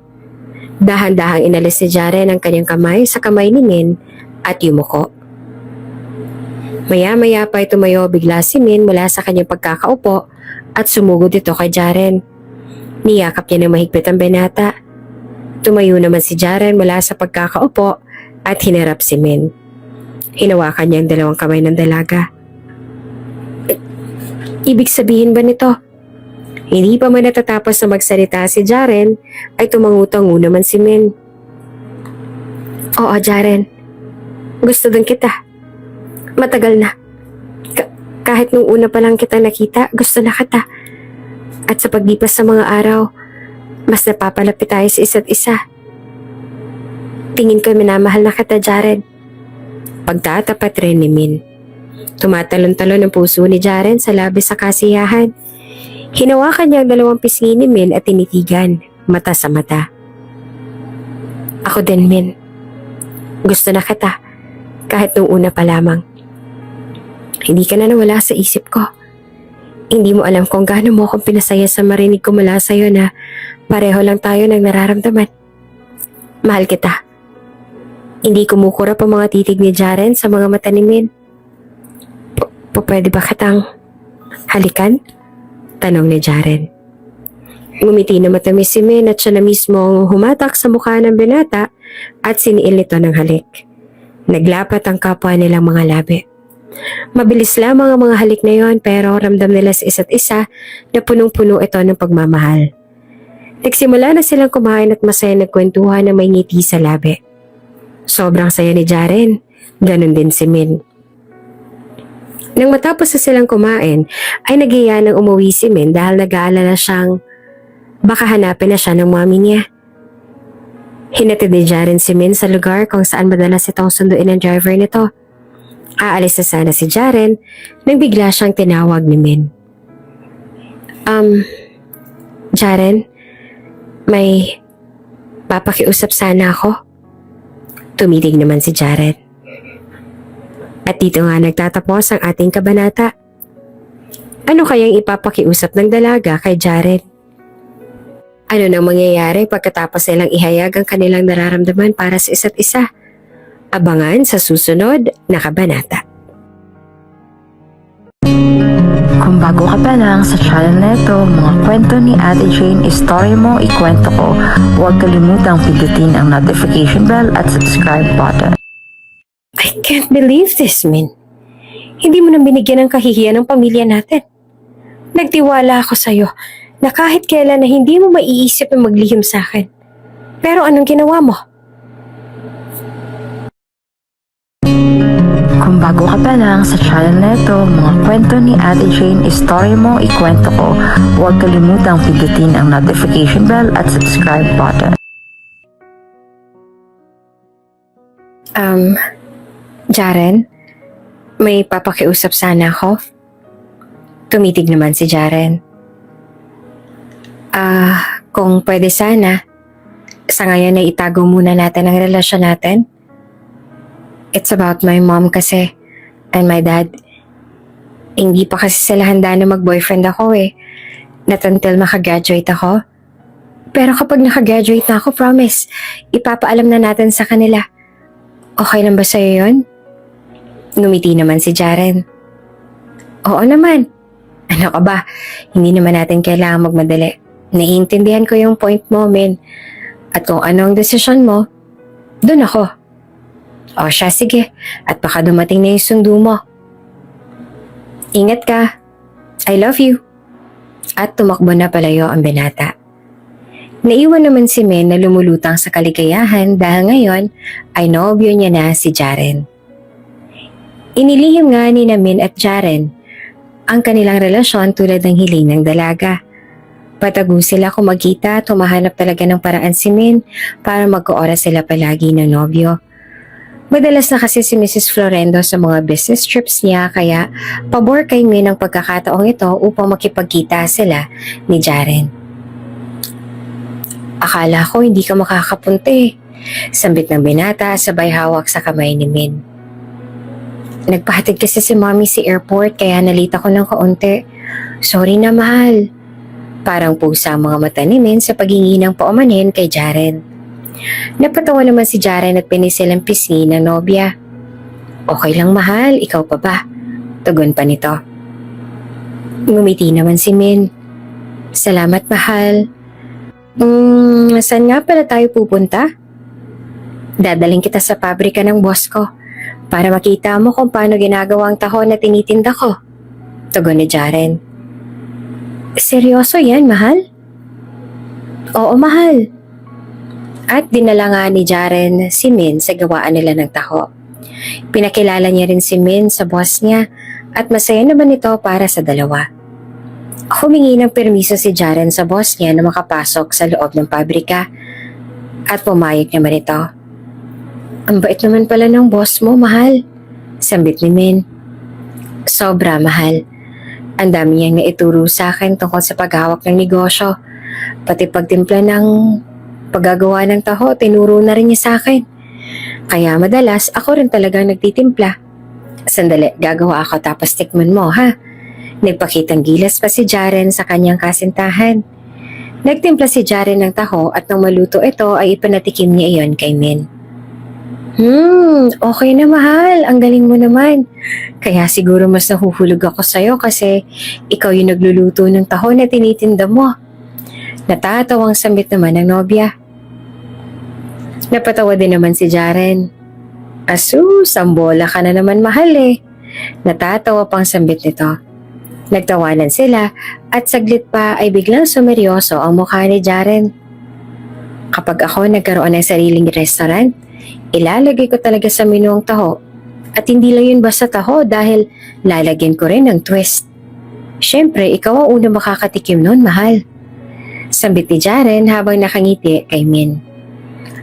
Dahan-dahang inalis ni Jaren ang kanyang kamay sa kamay ni Min at yumuko. Maya-maya pa tumayo bigla si Min mula sa kanyang pagkakaupo at sumugod ito kay Jaren. Niyakap niya ng mahigpit ang binata. Tumayo naman si Jaren mula sa pagkakaupo at hinarap si Min. Hinawakan niya ang dalawang kamay ng dalaga. Ibig sabihin ba nito? Hindi pa man natatapos na magsalita si Jaren ay tumangutango naman si Min. Oo, Jaren. Gusto din kita. Matagal na. Kahit nung una pa lang kita nakita, gusto na kita. At sa paglipas sa mga araw, mas napapalapit tayo sa isa't isa. Tingin ko minamahal na kita, Jaren. Pagtatapat rin ni Min. Tumatalon-talon ang puso ni Jaren sa labis sa kasiyahan. Hinawakan niya ang dalawang pisngi ni Min at tinitigan, mata sa mata. Ako din, Min. Gusto na kita, kahit nung una pa lamang. Hindi ka na nawala sa isip ko. Hindi mo alam kung gaano mo akong pinasaya sa marinig ko mula sa'yo na pareho lang tayo ng nararamdaman. Mahal kita. Hindi kumukurap ang mga titig ni Jaren sa mga mata ni Min. Pwede ba kitang halikan? Tanong ni Jaren. Ngumiti na matamis si Min at siya na mismo ang humatak sa mukha ng binata at siniil nito ng halik. Naglapat ang kapwa nilang mga labi. Mabilis lamang ang mga halik na yon pero ramdam nila sa isa't isa na punong-puno ito ng pagmamahal. Nagsimula na silang kumain at masaya nagkwentuhan na may ngiti sa labi. Sobrang saya ni Jaren, ganun din si Min. Nang matapos na silang kumain, ay nagiya ng umuwi si Min dahil nag-aalala siyang baka hanapin na siya ng mami niya. Hinatid ni Jaren si Min sa lugar kung saan madalas itong sunduin ng driver nito. Aalis na sana si Jaren nang bigla siyang tinawag ni Min. Jaren, may papakiusap sana ako. Tumitig naman si Jaren. At dito nga nagtatapos ang ating kabanata. Ano kayang ipapakiusap ng dalaga kay Jaren? Ano nang mangyayari pagkatapos nilang ihayag ang kanilang nararamdaman para sa isa't isa? Abangan sa susunod na kabanata. Kung bago ka pa lang sa channel na ito, mga kwento ni Ate Jane, Story Mo, Ikwento Ko, huwag kalimutang pindutin ang notification bell at subscribe button. I can't believe this, Min. Hindi mo nang binigyan ng kahihiyan ng pamilya natin. Nagtiwala ako sa'yo na kahit kailan na hindi mo maiisip na maglihim sa akin. Pero anong ginawa mo? Kung Kung bago ka pa lang sa channel na ito, mga kwento ni Ate Jane, story mo, ikwento ko, huwag kalimutang pindutin ang notification bell at subscribe button. Jaren, may papakiusap sana ako. Tumitig naman si Jaren. Kung pwede sana, sa ngayon ay itago muna natin ang relasyon natin. It's about my mom kasi, and my dad. Hindi pa kasi sila handa na mag-boyfriend ako eh. Not until makagraduate ako. Pero kapag nakagraduate na ako, promise, ipapaalam na natin sa kanila. Okay lang ba sa'yo yun? Ngumiti naman si Jaren. Oo naman. Ano ka ba? Hindi naman natin kailangan magmadali. Naiintindihan ko yung point mo, men. At kung ano ang desisyon mo, dun ako. O siya, sige. At baka dumating na yung sundo mo. Ingat ka. I love you. At tumakbo na palayo ang binata. Naiwan naman si Men na lumulutang sa kaligayahan dahil ngayon ay nobyo niya na si Jaren. Inilihim nga ni Min at Jaren ang kanilang relasyon tulad ng hiling ng dalaga. Patago sila kung magkita at humahanap talaga ng paraan si Min para magkooras sila palagi ng nobyo. Madalas na kasi si Mrs. Florendo sa mga business trips niya kaya pabor kay Min ang pagkakataong ito upang makipagkita sila ni Jaren. Akala ko hindi ka makakapunta eh. Sambit ng binata sabay hawak sa kamay ni Min. Nagpahatid kasi si Mommy si airport kaya nalita ko ng kaunti. Sorry na mahal. Parang pusa ang mga mata ni Min sa paghingi ng paumanhin kay Jaren. Napatawa naman si Jaren at pinisil ang pisngi ng nobya. Okay lang mahal, ikaw pa ba? Tugon pa nito. Ngumiti naman si Min. Salamat mahal. Saan nga pala tayo pupunta? Dadaling kita sa pabrika ng boss ko para makita mo kung paano ginagawa ang taho na tinitinda ko. Tugon ni Jaren. Seryoso yan, mahal? Oo, mahal. At dinala nga ni Jaren si Min sa gawaan nila ng taho. Pinakilala niya rin si Min sa boss niya at masaya naman ito para sa dalawa. Humingi ng permiso si Jaren sa boss niya na makapasok sa loob ng pabrika at pumayag naman ito. Ang bait naman pala ng boss mo, mahal. Sambit ni Min. Sobra, mahal. Ang dami niyang naituro sa akin tungkol sa paghawak ng negosyo. Pati pagtimpla ng paggagawa ng taho, tinuro na rin niya sa akin. Kaya madalas, ako rin talagang nagtitimpla. Sandali, gagawa ako tapos tikman mo, ha? Nagpakitang gilas pa si Jaren sa kanyang kasintahan. Nagtimpla si Jaren ng taho at nang maluto ito ay ipanatikim niya iyon kay Min. Okay na mahal. Ang galing mo naman. Kaya siguro mas nahuhulog ako sa'yo kasi ikaw yung nagluluto ng taho na tinitinda mo. Natatawang sambit naman ng nobya. Napatawa din naman si Jaren. Asus, sambola ka na naman mahal eh. Natatawa pang sambit nito. Nagtawanan sila at saglit pa ay biglang sumeryoso ang mukha ni Jaren. Kapag ako nagkaroon ng sariling restaurant, ilalagay ko talaga sa menu ang taho. At hindi lang yun basta taho dahil lalagyan ko rin ng twist. Siyempre, ikaw ang unang makakatikim nun, mahal. Sambit ni Jaren habang nakangiti kay Min.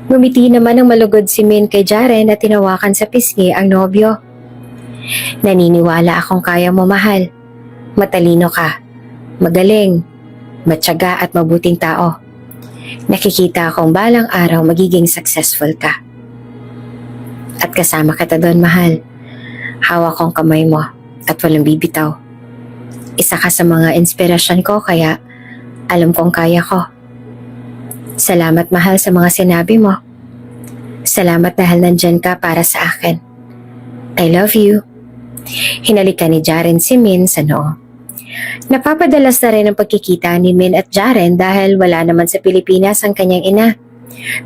Ngumiti naman ang malugod si Min kay Jaren at tinawakan sa pisngi ang nobyo. Naniniwala akong kaya mo, mahal. Matalino ka, magaling, matyaga at mabuting tao. Nakikita akong balang araw magiging successful ka. At kasama kita doon, mahal. Hawak kong kamay mo at walang bibitaw. Isa ka sa mga inspirasyon ko kaya alam kong kaya ko. Salamat mahal sa mga sinabi mo. Salamat dahil nandyan ka para sa akin. I love you. Hinalikan ni Jaren si Min sa noo. Napapadalas na rin ang pagkikita ni Min at Jaren dahil wala naman sa Pilipinas ang kanyang ina.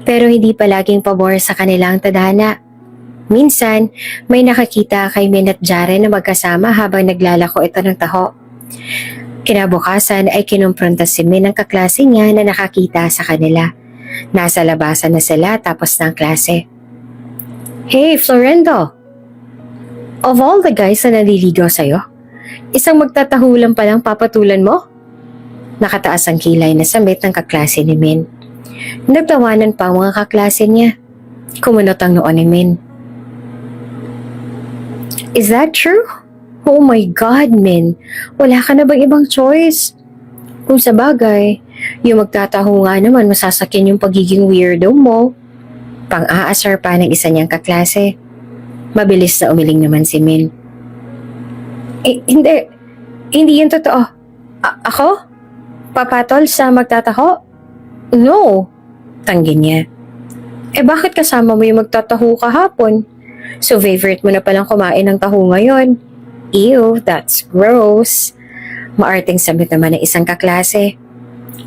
Pero hindi palaging pabor sa kanilang tadhana. Minsan, may nakakita kay Min at Jaren na magkasama habang naglalako ito ng taho. Kinabukasan ay kinumpronta si Min ang kaklase niya na nakakita sa kanila. Nasa labasan na sila tapos ng klase. Hey, Florendo! Of all the guys na naliligaw sa'yo, isang magtatahulan pa lang papatulan mo? Nakataas ang kilay na samit ng kaklase ni Min. Nagtawanan pa ang mga kaklase niya. Kumunot ang noon ni Min. Is that true? Oh my God, Min. Wala ka na bang ibang choice? Kung sa bagay, yung magtataho nga naman masasakyan yung pagiging weirdo mo. Pang-aasar pa ng isa niyang kaklase. Mabilis na umiling naman si Min. Hindi. Hindi yun totoo. Ako? Papatol sa magtataho? No. Tanggi niya. Bakit kasama mo yung magtataho kahapon? So favorite mo na palang kumain ng taho ngayon. Ew, that's gross. Maarting sabit naman ng isang kaklase.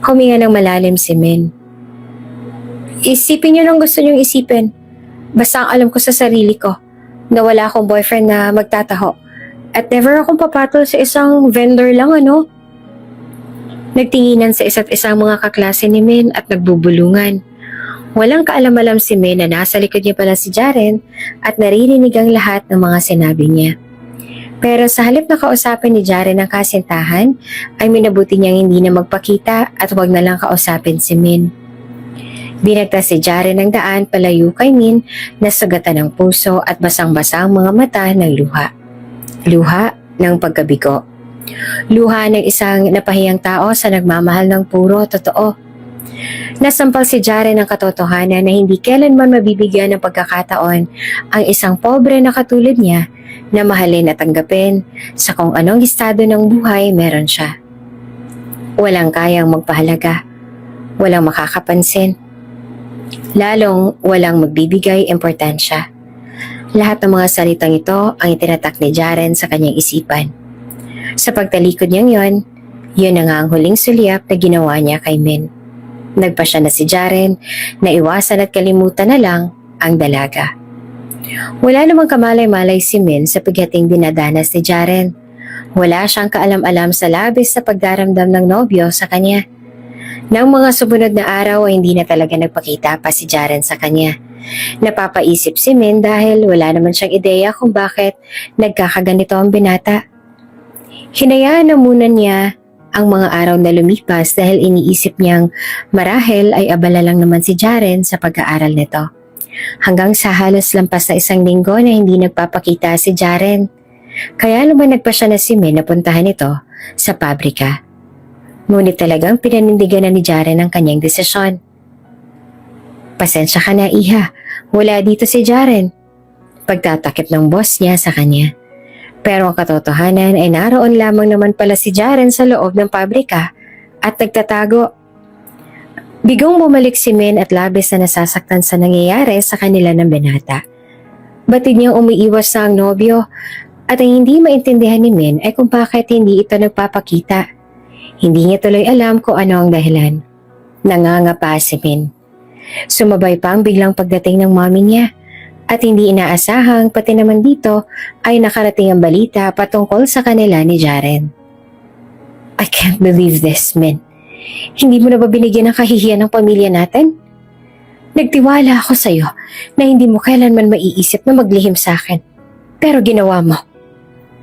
Huminga ng malalim si Min. Isipin niyo lang gusto niyong isipin. Basta ang alam ko sa sarili ko na wala akong boyfriend na magtataho. At never akong papatol sa isang vendor lang, ano? Nagtinginan sa isa't isang mga kaklase ni Min at nagbubulungan. Walang kaalam-alam si Min na nasa likod niya pala si Jaren at naririnig ang lahat ng mga sinabi niya. Pero sa halip na kausapin ni Jaren ang kasintahan, ay minabuti niyang hindi na magpakita at wag na lang kausapin si Min. Binagtas si Jaren ng daan palayo kay Min na sugatan ng puso at basang-basa ang mga mata ng luha. Luha ng pagkabigo. Luha ng isang napahiyang tao sa nagmamahal ng puro totoo. Nasampal si Jaren ng katotohanan na hindi kailanman mabibigyan ng pagkakataon ang isang pobre na katulad niya na mahalin at tanggapin sa kung anong estado ng buhay meron siya. Walang kayang magpahalaga, walang makakapansin, lalong walang magbibigay importansya. Lahat ng mga salitang ito ang itinatak ni Jaren sa kanyang isipan. Sa pagtalikod niyang yun na nga ang huling sulyap na ginawa niya kay Min. Nagpa siya na si Jaren na iwasan at kalimutan na lang ang dalaga. Wala namang kamalay-malay si Min sa pagdating dinadanas ni Jaren. Wala siyang kaalam-alam sa labis na pagdaramdam ng nobyo sa kanya. Nang mga sumunod na araw ay hindi na talaga nagpakita pa si Jaren sa kanya. Napapaisip si Min dahil wala naman siyang ideya kung bakit nagkakaganito ang binata. Hinayaan na muna niya ang mga araw na lumipas dahil iniisip niyang marahil ay abala lang naman si Jaren sa pag-aaral nito. Hanggang sa halos lampas na isang linggo na hindi nagpapakita si Jaren. Kaya lumanagpa siya na si Min na puntahan ito sa pabrika. Ngunit talagang pinanindigan na ni Jaren ang kanyang desisyon. Pasensya ka na, Iha. Wala dito si Jaren. Pagtatakip ng boss niya sa kanya. Pero ang katotohanan ay naroon lamang naman pala si Jaren sa loob ng pabrika at nagtatago. Bigong bumalik si Min at labis na nasasaktan sa nangyayari sa kanila ng binata. Batid niyang umiiwas sa ang nobyo at ang hindi maintindihan ni Min ay kung bakit hindi ito nagpapakita. Hindi niya tuloy alam kung ano ang dahilan. Nangangapa si Min. Sumabay pa ang biglang pagdating ng mommy niya at hindi inaasahang pati naman dito ay nakarating ang balita patungkol sa kanila ni Jaren. I can't believe this, Min. Hindi mo na ba binigyan ng kahihiyan ng pamilya natin? Nagtiwala ako sa'yo na hindi mo kailanman maiisip na maglihim sa akin. Pero ginawa mo.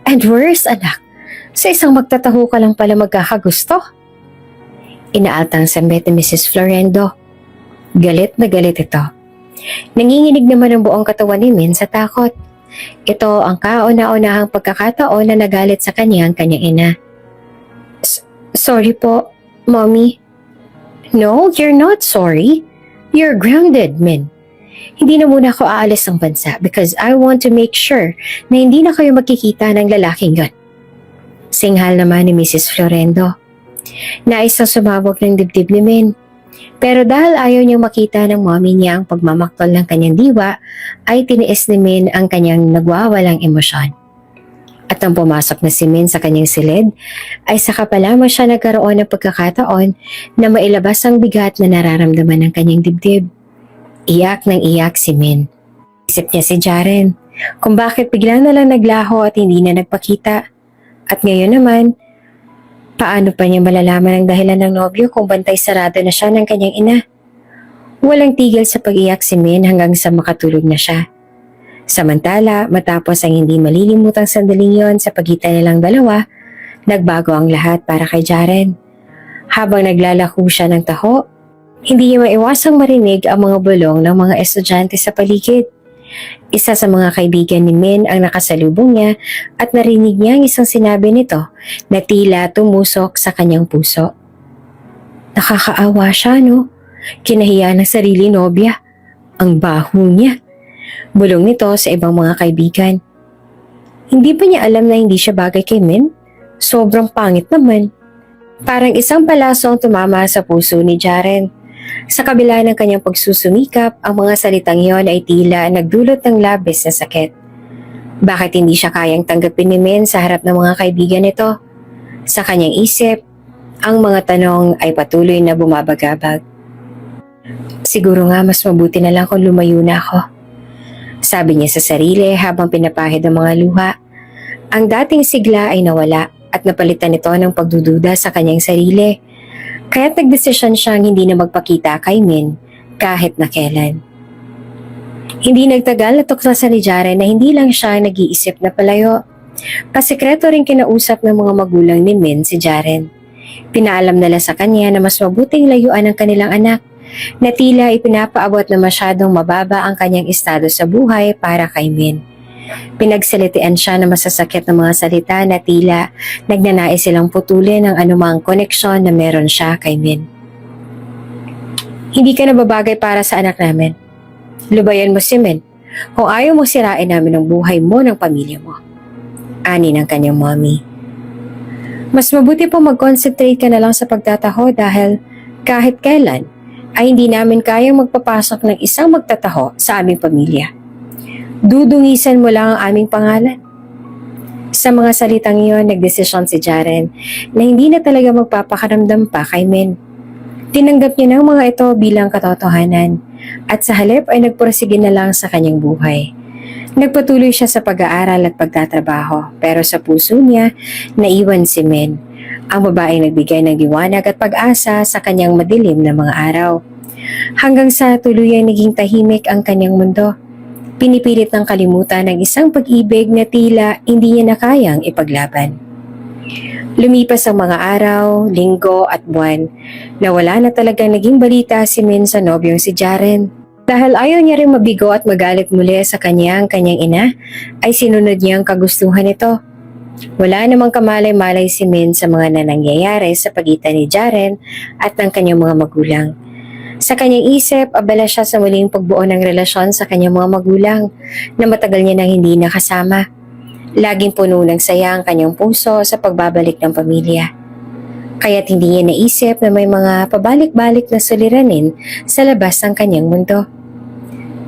And worse, anak, sa isang magtataho ka lang pala magkakagusto. Inaaltang sambit ni Mrs. Florendo. Galit na galit ito. Nanginginig naman ang buong katawan ni Min sa takot. Ito ang kauna-unahang pagkakataon na nagalit sa kanyang ina. Sorry po, Mommy. No, you're not sorry. You're grounded, Min. Hindi na muna ako aalis ng bansa because I want to make sure na hindi na kayo magkikita ng lalaking yon. Singhal naman ni Mrs. Florendo. Nais na sumabog ng dibdib ni Min. Pero dahil ayaw niyang makita ng mommy niya ang pagmamaktol ng kanyang diwa, ay tiniis ni Min ang kanyang nagwawalang emosyon. At nang pumasok na si Min sa kanyang silid, ay saka pa lamang siya nagkaroon ng pagkakataon na mailabas ang bigat na nararamdaman ng kanyang dibdib. Iyak ng iyak si Min. Isip niya si Jaren kung bakit bigla na lang naglaho at hindi na nagpakita. At ngayon naman, paano pa niya malalaman ang dahilan ng nobyo kung bantay sarado na siya ng kanyang ina? Walang tigil sa pag-iyak si Min hanggang sa makatulog na siya. Samantala, matapos ang hindi malilimutang sandaling yon sa pagitan nilang dalawa, nagbago ang lahat para kay Jaren. Habang naglalako siya ng taho, hindi niya maiwasang marinig ang mga bulong ng mga estudyante sa paligid. Isa sa mga kaibigan ni Min ang nakasalubong niya at narinig niya ang isang sinabi nito na tila tumusok sa kanyang puso. Nakakaawa siya, no? Kinahiya ng sarili nobya. Ang baho niya. Bulong nito sa ibang mga kaibigan. Hindi ba niya alam na hindi siya bagay kay Min? Sobrang pangit naman. Parang isang palaso ang tumama sa puso ni Jaren. Sa kabila ng kanyang pagsusumikap, ang mga salitang iyon ay tila nagdulot ng labis na sakit. Bakit hindi siya kayang tanggapin ni Min sa harap ng mga kaibigan nito? Sa kanyang isip, ang mga tanong ay patuloy na bumabagabag. Siguro nga mas mabuti na lang kung lumayo na ako. Sabi niya sa sarili habang pinapahid ang mga luha. Ang dating sigla ay nawala at napalitan nito ng pagdududa sa kanyang sarili. Kaya't nagdesisyon siyang hindi na magpakita kay Min kahit na kailan. Hindi nagtagal natuksasan ni Jaren na hindi lang siya nag-iisip na palayo. Pasikreto rin kinausap ng mga magulang ni Min si Jaren. Pinaalam nila sa kanya na mas mabuting layuan ang kanilang anak na tila ipinapaabot na masyadong mababa ang kanyang estado sa buhay para kay Min. Pinagsalitian siya na masasakit ng mga salita na tila nagnanais silang putulin ang anumang koneksyon na meron siya kay Min. Hindi ka na babagay para sa anak namin. Lubayan mo si Min kung ayaw mo sirain namin ang buhay mo ng pamilya mo. Ani ng kanyang mommy. Mas mabuti po mag-concentrate ka na lang sa pagtataho dahil kahit kailan ay hindi namin kayang magpapasok ng isang magtataho sa aming pamilya. Dudungisan mo lang ang aming pangalan. Sa mga salitang iyon, nagdesisyon si Jaren na hindi na talaga magpapakaramdam pa kay Min. Tinanggap niya ng mga ito bilang katotohanan at sa halip ay nagpursige na lang sa kanyang buhay. Nagpatuloy siya sa pag-aaral at pagtatrabaho pero sa puso niya, naiwan si Min, ang babaeng nagbigay ng liwanag at pag-asa sa kanyang madilim na mga araw. Hanggang sa tuluyang naging tahimik ang kanyang mundo. Pinipilit ng kalimutan ng isang pag-ibig na tila hindi niya na kayang ipaglaban. Lumipas ang mga araw, linggo at buwan na wala na talagang naging balita si Min sa nobyong si Jaren. Dahil ayaw niya rin mabigo at magalit muli sa kanyang ina, ay sinunod niya ang kagustuhan nito. Wala namang kamalay-malay si Min sa mga nangyayari sa pagitan ni Jaren at ng kanyang mga magulang. Sa kanyang isip, abala siya sa muling pagbuo ng relasyon sa kanyang mga magulang na matagal niya nang hindi nakasama. Laging puno ng saya ang kanyang puso sa pagbabalik ng pamilya. Kaya't hindi niya naisip na may mga pabalik-balik na suliranin sa labas ng kanyang mundo.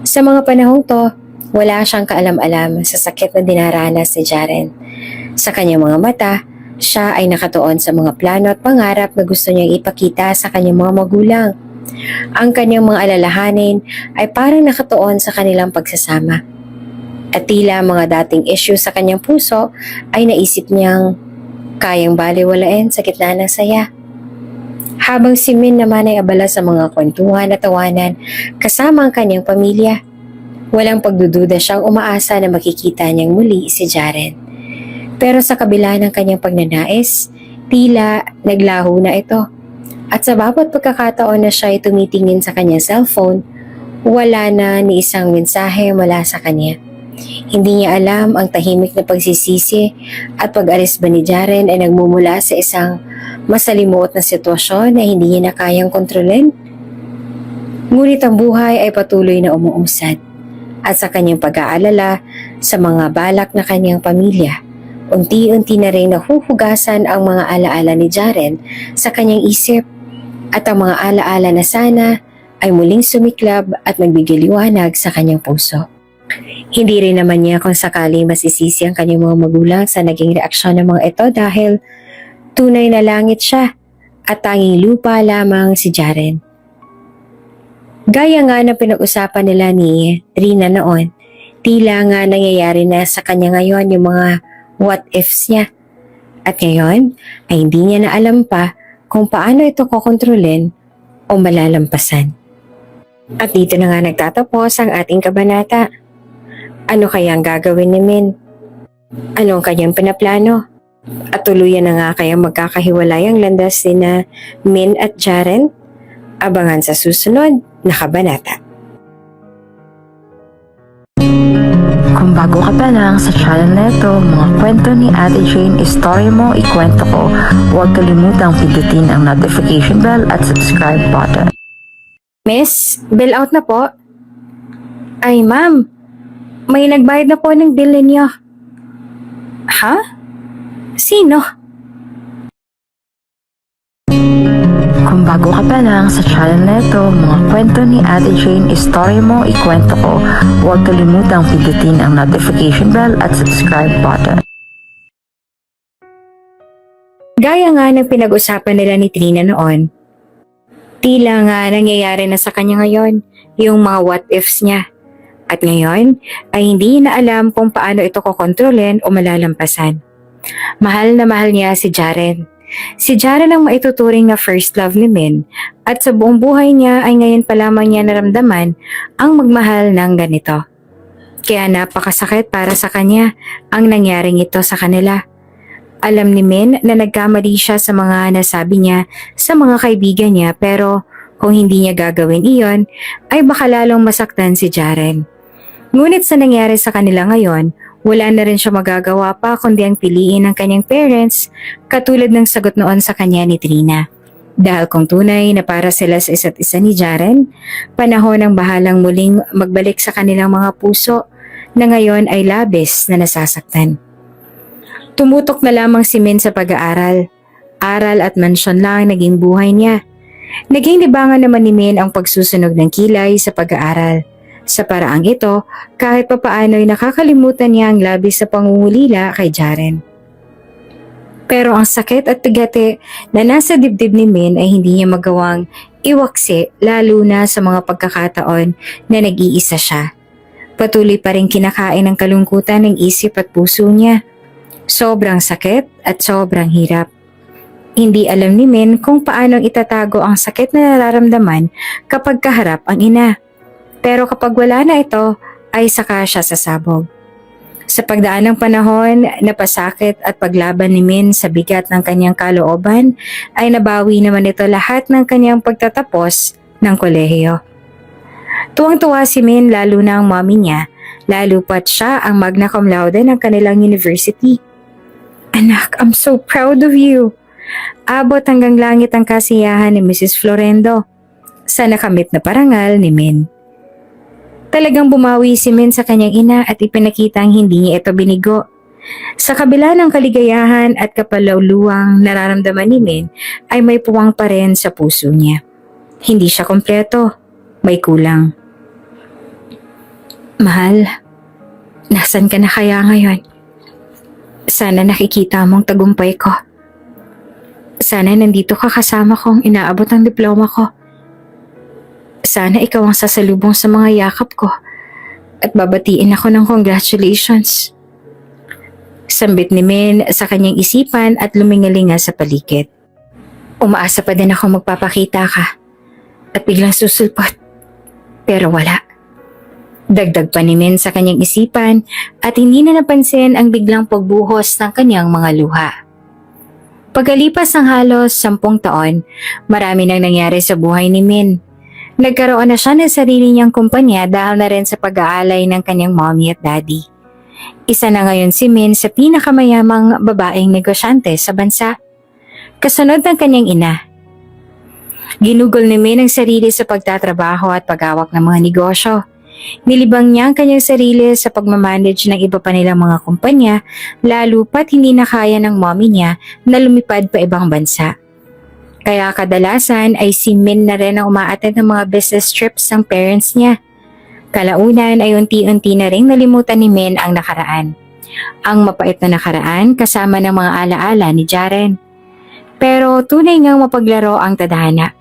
Sa mga panahong to, wala siyang kaalam-alam sa sakit na dinaranas ni Jaren. Sa kanyang mga mata, siya ay nakatuon sa mga plano at pangarap na gusto niyang ipakita sa kanyang mga magulang. Ang kanyang mga alalahanin ay parang nakatuon sa kanilang pagsasama. At tila mga dating issue sa kanyang puso ay naisip niyang kayang baliwalain sa gitna ng saya. Habang si Min naman ay abala sa mga kwentuhan at tawanan kasama ang kanyang pamilya. Walang pagdududa siyang umaasa na makikita niyang muli si Jaren. Pero sa kabila ng kanyang pagnanais, tila naglaho na ito. At sa bawat pagkakataon na siya ay tumitingin sa kanyang cellphone, wala na ni isang mensahe mula sa kanya. Hindi niya alam ang tahimik na pagsisisi at pag-alis ba ni Jaren ay nagmumula sa isang masalimuot na sitwasyon na hindi niya na kayang kontrolin. Ngunit ang buhay ay patuloy na umuusad at sa kanyang pag-aalala sa mga balak na kanyang pamilya, unti-unti na rin nahuhugasan ang mga alaala ni Jaren sa kanyang isip. At ang mga alaala na sana ay muling sumiklab at nagbigay liwanag sa kanyang puso. Hindi rin naman niya kung sakali masisisi ang kanyang mga magulang sa naging reaksyon ng mga ito dahil tunay na langit siya at tanging lupa lamang si Jaren. Gaya nga ng pinag-usapan nila ni Trina noon, tila nga nangyayari na sa kanya ngayon yung mga what ifs niya. At ngayon ay hindi niya na alam pa kung paano ito kokontrolin o malalampasan. At dito na nga nagtatapos ang ating kabanata. Ano kaya ang gagawin ni Min? Ano ang kanyang pinaplano? At tuluyan na nga kayang magkakahiwalay ang landas ni Min at Jaren? Abangan sa susunod na kabanata. Kung bago ka pa lang sa channel na ito, mga kwento ni Ate Jane, Story Mo, Ikwento Ko, huwag kalimutang pindutin ang notification bell at subscribe button. Miss, bill out na po. Ay ma'am, may nagbayad na po ng bill ninyo. Ha? Sino? Kung bago ka pa lang sa channel na ito, mga kwento ni Ate Jane, Story Mo, Ikwento Ko, huwag kalimutang pindutin ang notification bell at subscribe button. Gaya nga ng pinag-usapan nila ni Trina noon, tila nga nangyayari na sa kanya ngayon yung mga what ifs niya. At ngayon ay hindi na alam kung paano ito kokontrolin o malalampasan. Mahal na mahal niya si Jaren. Si Jaren ang maituturing na first love ni Min at sa buong buhay niya ay ngayon pa lamang niya naramdaman ang magmahal ng ganito. Kaya napakasakit para sa kanya ang nangyaring ito sa kanila. Alam ni Min na nagkamali siya sa mga nasabi niya sa mga kaibigan niya pero kung hindi niya gagawin iyon ay baka lalong masaktan si Jaren. Ngunit sa nangyari sa kanila ngayon, wala na rin siya magagawa pa kundi ang piliin ng kanyang parents katulad ng sagot noon sa kanya ni Trina. Dahil kung tunay na para sila sa isa't isa ni Jaren, panahon ng bahalang muling magbalik sa kanilang mga puso na ngayon ay labis na nasasaktan. Tumutok na lamang si Min sa pag-aaral. Aral at mansyon lang ang naging buhay niya. Naging libangan naman ni Min ang pagsusunog ng kilay sa pag-aaral. Sa paraang ito, kahit papaano'y nakakalimutan niya ang labis sa pangungulila kay Jaren. Pero ang sakit at tigate na nasa dibdib ni Min ay hindi niya magawang iwaksi lalo na sa mga pagkakataon na nag-iisa siya. Patuloy pa rin kinakain ng kalungkutan ng isip at puso niya. Sobrang sakit at sobrang hirap. Hindi alam ni Min kung paano itatago ang sakit na nararamdaman kapag kaharap ang ina. Pero kapag wala na ito, ay saka siya sasabog. Sa pagdaan ng panahon, napasakit at paglaban ni Min sa bigat ng kanyang kalooban, ay nabawi naman ito lahat ng kanyang pagtatapos ng kolehiyo. Tuwang-tuwa si Min lalo na ang mommy niya, lalo pat siya ang magna cum laude ng kanilang university. Anak, I'm so proud of you. Abot hanggang langit ang kasiyahan ni Mrs. Florendo sa nakamit na parangal ni Min. Talagang bumawi si Min sa kanyang ina at ipinakitang hindi niya ito binigo. Sa kabila ng kaligayahan at kapalawluwang nararamdaman ni Min ay may puwang pa rin sa puso niya. Hindi siya kompleto, may kulang. Mahal, nasan ka na kaya ngayon? Sana nakikita mong tagumpay ko. Sana nandito ka kasama kong inaabot ang diploma ko. Sana ikaw ang sasalubong sa mga yakap ko at babatiin ako ng congratulations. Sambit ni Min sa kanyang isipan at lumingalinga sa paligid. Umaasa pa din ako magpapakita ka at biglang susulpot. Pero wala. Dagdag pa ni Min sa kanyang isipan at hindi na napansin ang biglang pagbuhos ng kanyang mga luha. Pagkalipas ng halos 10 taon, marami nang nangyari sa buhay ni Min. Nagkaroon na siya ng sarili niyang kumpanya dahil na rin sa pag-aalay ng kanyang mommy at daddy. Isa na ngayon si Min sa pinakamayamang babaeng negosyante sa bansa. Kasunod ng kanyang ina. Ginugol ni Min ang sarili sa pagtatrabaho at paghawak ng mga negosyo. Nilibang niya ang kanyang sarili sa pagmamanage ng iba pa nilang mga kumpanya, lalo pat hindi na kaya ng mommy niya na lumipad pa ibang bansa. Kaya kadalasan ay si Min na rin ang umaattend ng mga business trips ng parents niya. Kalaunan ay unti-unti na rin nalimutan ni Min ang nakaraan. Ang mapait na nakaraan kasama ng mga alaala ni Jaren. Pero tunay ngang mapaglaro ang tadhana.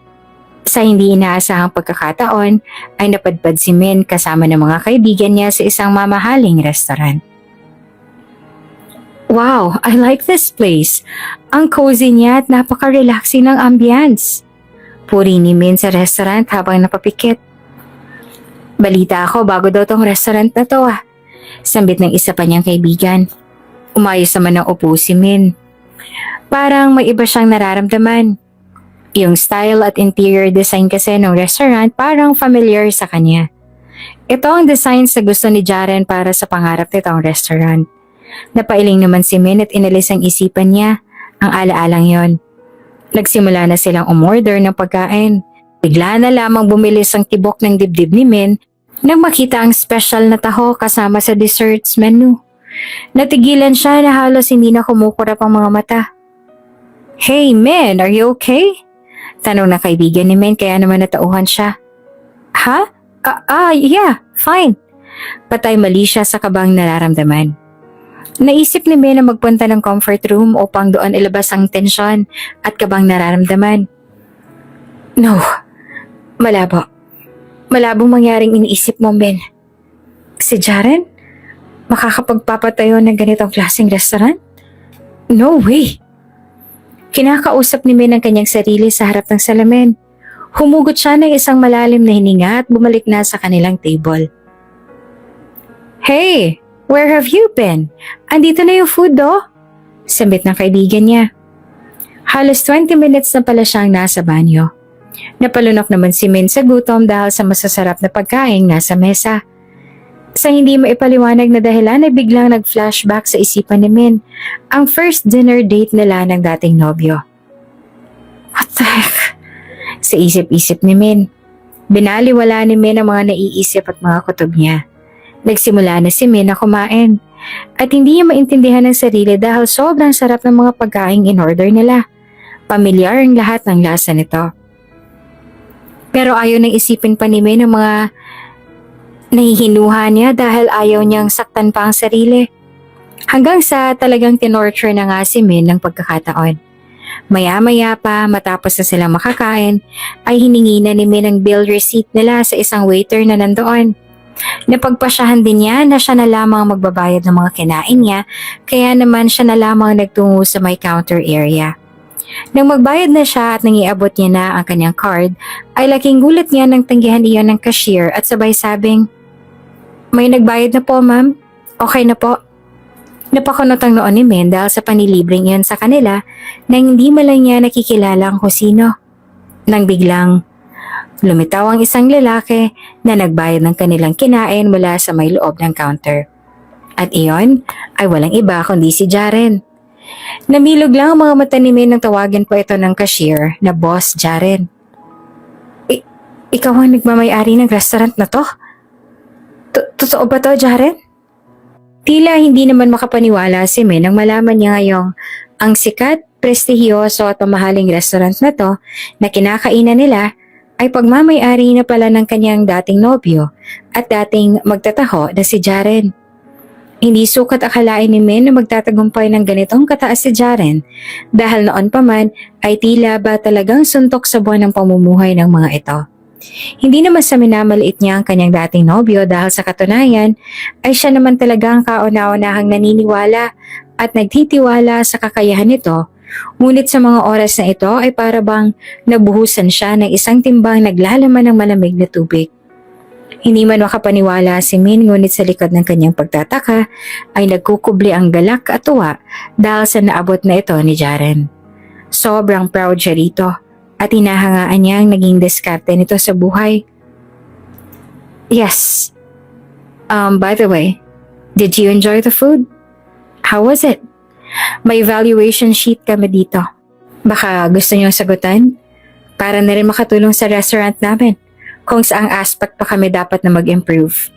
Sa hindi inaasahang pagkakataon ay napadpad si Min kasama ng mga kaibigan niya sa isang mamahaling restaurant. Wow, I like this place. Ang cozy niya at napaka-relaxing ng ambience. Puri ni Min sa restaurant habang napapikit. Balita ako bago daw tong restaurant na to ah. Sambit ng isa pa niyang kaibigan. Umayos naman ang upo si Min. Parang may iba siyang nararamdaman. Yung style at interior design kasi ng restaurant parang familiar sa kanya. Ito ang design sa gusto ni Jaren para sa pangarap nitong restaurant. Napailing naman si Min at inalis ang isipan niya ang alaalang yon. Nagsimula na silang umorder ng pagkain. Bigla na lamang bumilis ang tibok ng dibdib ni Min nang makita ang special na taho kasama sa desserts menu. Natigilan siya na halos hindi na kumukurap ang mga mata. "Hey Min, are you okay?" Tanong ng kaibigan ni Min kaya naman natauhan siya. "Ha? Yeah, fine." Patay mali siya sa kabang nararamdaman. Naisip ni Min na magpunta ng comfort room upang doon ilabas ang tensyon at kabang nararamdaman. No, malabo. Malabong mangyaring iniisip mo, Min. Si Jaren? Makakapagpapatayo ng ganitong klaseng restaurant? No way! Kinakausap ni Min ang kanyang sarili sa harap ng salamin. Humugot siya ng isang malalim na hininga at bumalik na sa kanilang table. "Hey! Where have you been? Andito na yung food, oh!" Sambit ng kaibigan niya. Halos 20 minutes na pala siyang nasa banyo. Napalunok naman si Min sa gutom dahil sa masasarap na pagkain nasa mesa. Sa hindi maipaliwanag na dahilan ay biglang nag-flashback sa isipan ni Min ang first dinner date nila ng dating nobyo. What the heck? Sa isip-isip ni Min. Binaliwala ni Min ang mga naiisip at mga kutob niya. Nagsimula na si Min na kumain at hindi niya maintindihan ang sarili dahil sobrang sarap ng mga pagkain in order nila. Pamilyar ang lahat ng lasa nito. Pero ayaw nang isipin pa ni Min ang mga nahihinuha niya dahil ayaw niyang saktan pa ang sarili. Hanggang sa talagang tinorture na nga si Min ng pagkakataon. Maya-maya pa matapos na silang makakain ay hiningi na ni Min ang bill receipt nila sa isang waiter na nandoon. Napagpasyahan din niya na siya na lamang magbabayad ng mga kinain niya kaya naman siya na lamang nagtungo sa may counter area. Nang magbayad na siya at nang iabot niya na ang kanyang card, ay laking gulat niya nang tanggihan iyon ng cashier at sabay sabing, "May nagbayad na po, ma'am. Okay na po." Napakunot ang noon ni Min dahil sa panilibreng iyon sa kanila nang hindi man lang niya nakikilala ang kung sino. Nang biglang, lumitaw ang isang lalaki na nagbayad ng kanilang kinain mula sa may loob ng counter. At iyon ay walang iba kundi si Jaren. Namilog lang ang mga mata ni Min nang tawagin po ito ng cashier na Boss Jaren. Ikaw ang nagmamay-ari ng restaurant na to? Totoo ba to, Jaren? Tila hindi naman makapaniwala si Min nang malaman niya ngayong ang sikat, prestihiyoso at mamahaling restaurant na to na kinakainan nila ay pagmamay-ari na pala ng kanyang dating nobyo at dating magtataho na si Jaren. Hindi sukat akalain ni Min na magtatagumpay ng ganitong kataas si Jaren dahil noon pa man ay tila ba talagang suntok sa buwan ng pamumuhay ng mga ito. Hindi naman sa minamaliit niya ang kanyang dating nobyo dahil sa katunayan ay siya naman talaga ang kauna-unahang naniniwala at nagtitiwala sa kakayahan nito, ngunit sa mga oras na ito ay para bang nabuhusan siya ng isang timbang naglalaman ng malamig na tubig. Hindi man makapaniwala si Min ngunit sa likod ng kanyang pagtataka ay nagkukubli ang galak at tuwa dahil sa naabot na ito ni Jaren. Sobrang proud siya rito at hinahangaan niya ang naging diskarte nito sa buhay. Yes. By the way, did you enjoy the food? How was it? May evaluation sheet kami dito. Baka gusto niyong sagutan? Para na rin makatulong sa restaurant namin kung saang aspect pa kami dapat na mag-improve.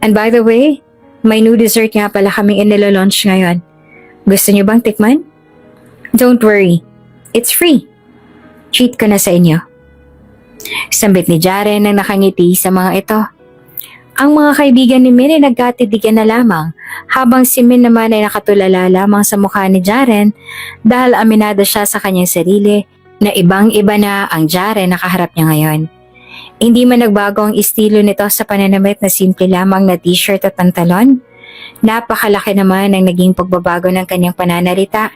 And by the way, may new dessert nga pala kaming inilalaunch ngayon. Gusto niyo bang tikman? Don't worry, it's free. Treat ko na sa inyo. Sambit ni Jaren na nakangiti sa mga ito. Ang mga kaibigan ni Min ay nagkatidigan na lamang habang si Min naman ay nakatulala lamang sa mukha ni Jaren dahil aminado siya sa kanyang sarili na ibang-iba na ang Jaren na kaharap niya ngayon. Hindi man nagbago ang estilo nito sa pananamit na simple lamang na t-shirt at pantalon. Napakalaki naman ang naging pagbabago ng kanyang pananalita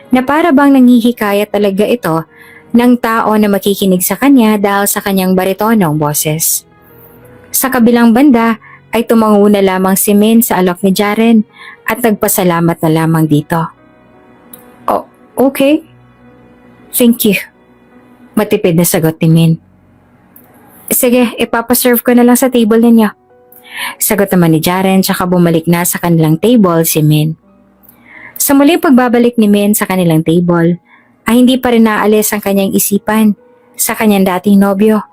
na para bang nanghihikaya talaga ito ng tao na makikinig sa kanya dahil sa kanyang baritonong boses. Sa kabilang banda ay tumango na lamang si Min sa alok ni Jaren at nagpasalamat na lamang dito. Oh, okay. Thank you. Matipid na sagot ni Min. Sige, ipapaserve ko na lang sa table ninyo. Sagot naman ni Jaren tsaka bumalik na sa kanilang table si Min. Sa muling pagbabalik ni Min sa kanilang table, ay hindi pa rin naalis ang kanyang isipan sa kanyang dating nobyo.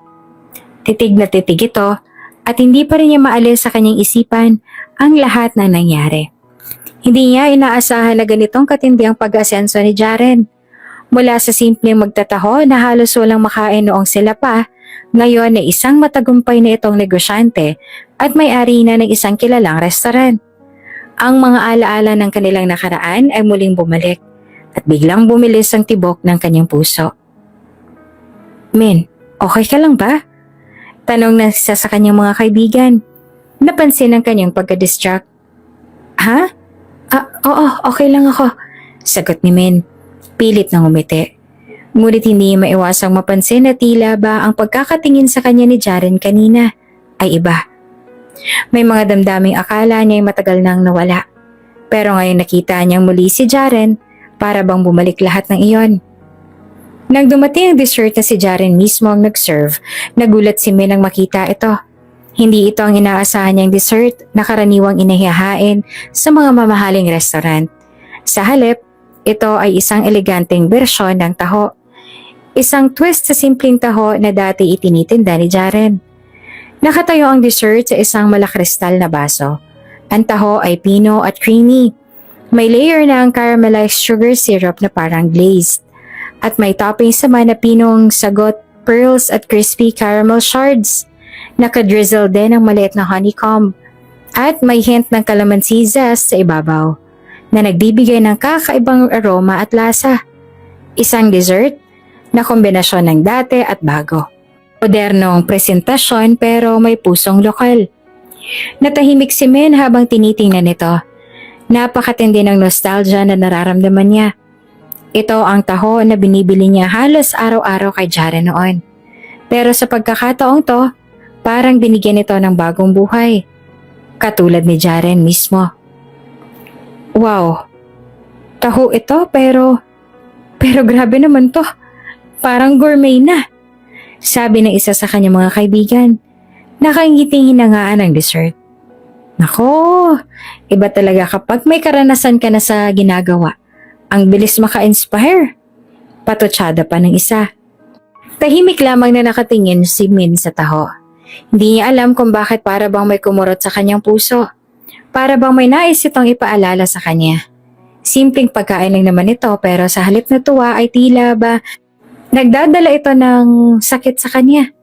Titig na titig ito at hindi pa rin niya maalis sa kanyang isipan ang lahat ng nangyari. Hindi niya inaasahan na ganitong katindi ang pag-asenso ni Jaren. Mula sa simpleng magtataho na halos walang makain noong sila pa, ngayon ay isang matagumpay na itong negosyante at may-ari na ng isang kilalang restaurant. Ang mga alaala ng kanilang nakaraan ay muling bumalik at biglang bumilis ang tibok ng kanyang puso. Min, okay ka lang ba? Tanong ng isa sa kanyang mga kaibigan. Napansin ang kanyang pagka-distract. Ha? Oo, okay lang ako. Sagot ni Min. Pilit nang umiti. Ngunit hindi maiwasang mapansin na tila ba ang pagkakatingin sa kanya ni Jaren kanina ay iba. May mga damdaming akala niya ay matagal nang nawala. Pero ngayon nakita niyang muli si Jaren para bang bumalik lahat ng iyon. Nang dumating ang dessert na si Jaren mismo ang nag-serve, nagulat si Min nang makita ito. Hindi ito ang inaasahan niyang dessert na karaniwang inahihain sa mga mamahaling restaurant. Sa halip, ito ay isang eleganteng bersyon ng taho. Isang twist sa simpleng taho na dati itinitinda ni Jaren. Nakatayo ang dessert sa isang malakristal na baso. Ang taho ay pino at creamy. May layer na ang caramelized sugar syrup na parang glazed. At may toppings naman na pinong sagot, pearls at crispy caramel shards. Nakadrizzle din ang maliit na honeycomb. At may hint ng calamansi zest sa ibabaw na nagbibigay ng kakaibang aroma at lasa. Isang dessert na kombinasyon ng dati at bago. Modernong presentasyon pero may pusong lokal. Natahimik si Min habang tinitingnan ito. Napakatindi ng nostalgia na nararamdaman niya. Ito ang taho na binibili niya halos araw-araw kay Jaren noon. Pero sa pagkakataong to, parang binigyan ito ng bagong buhay. Katulad ni Jaren mismo. Wow, taho ito pero grabe naman to. Parang gourmet na. Sabi ng isa sa kanyang mga kaibigan. Nakaingiting hinangaan ang dessert. Nako, iba talaga kapag may karanasan ka na sa ginagawa. Ang bilis maka-inspire. Patutsada pa ng isa. Tahimik lamang na nakatingin si Min sa taho. Hindi niya alam kung bakit para bang may kumurot sa kanyang puso. Para bang may nais itong ipaalala sa kanya. Simpleng pagkain lang naman ito pero sa halip na tuwa ay tila ba nagdadala ito ng sakit sa kanya.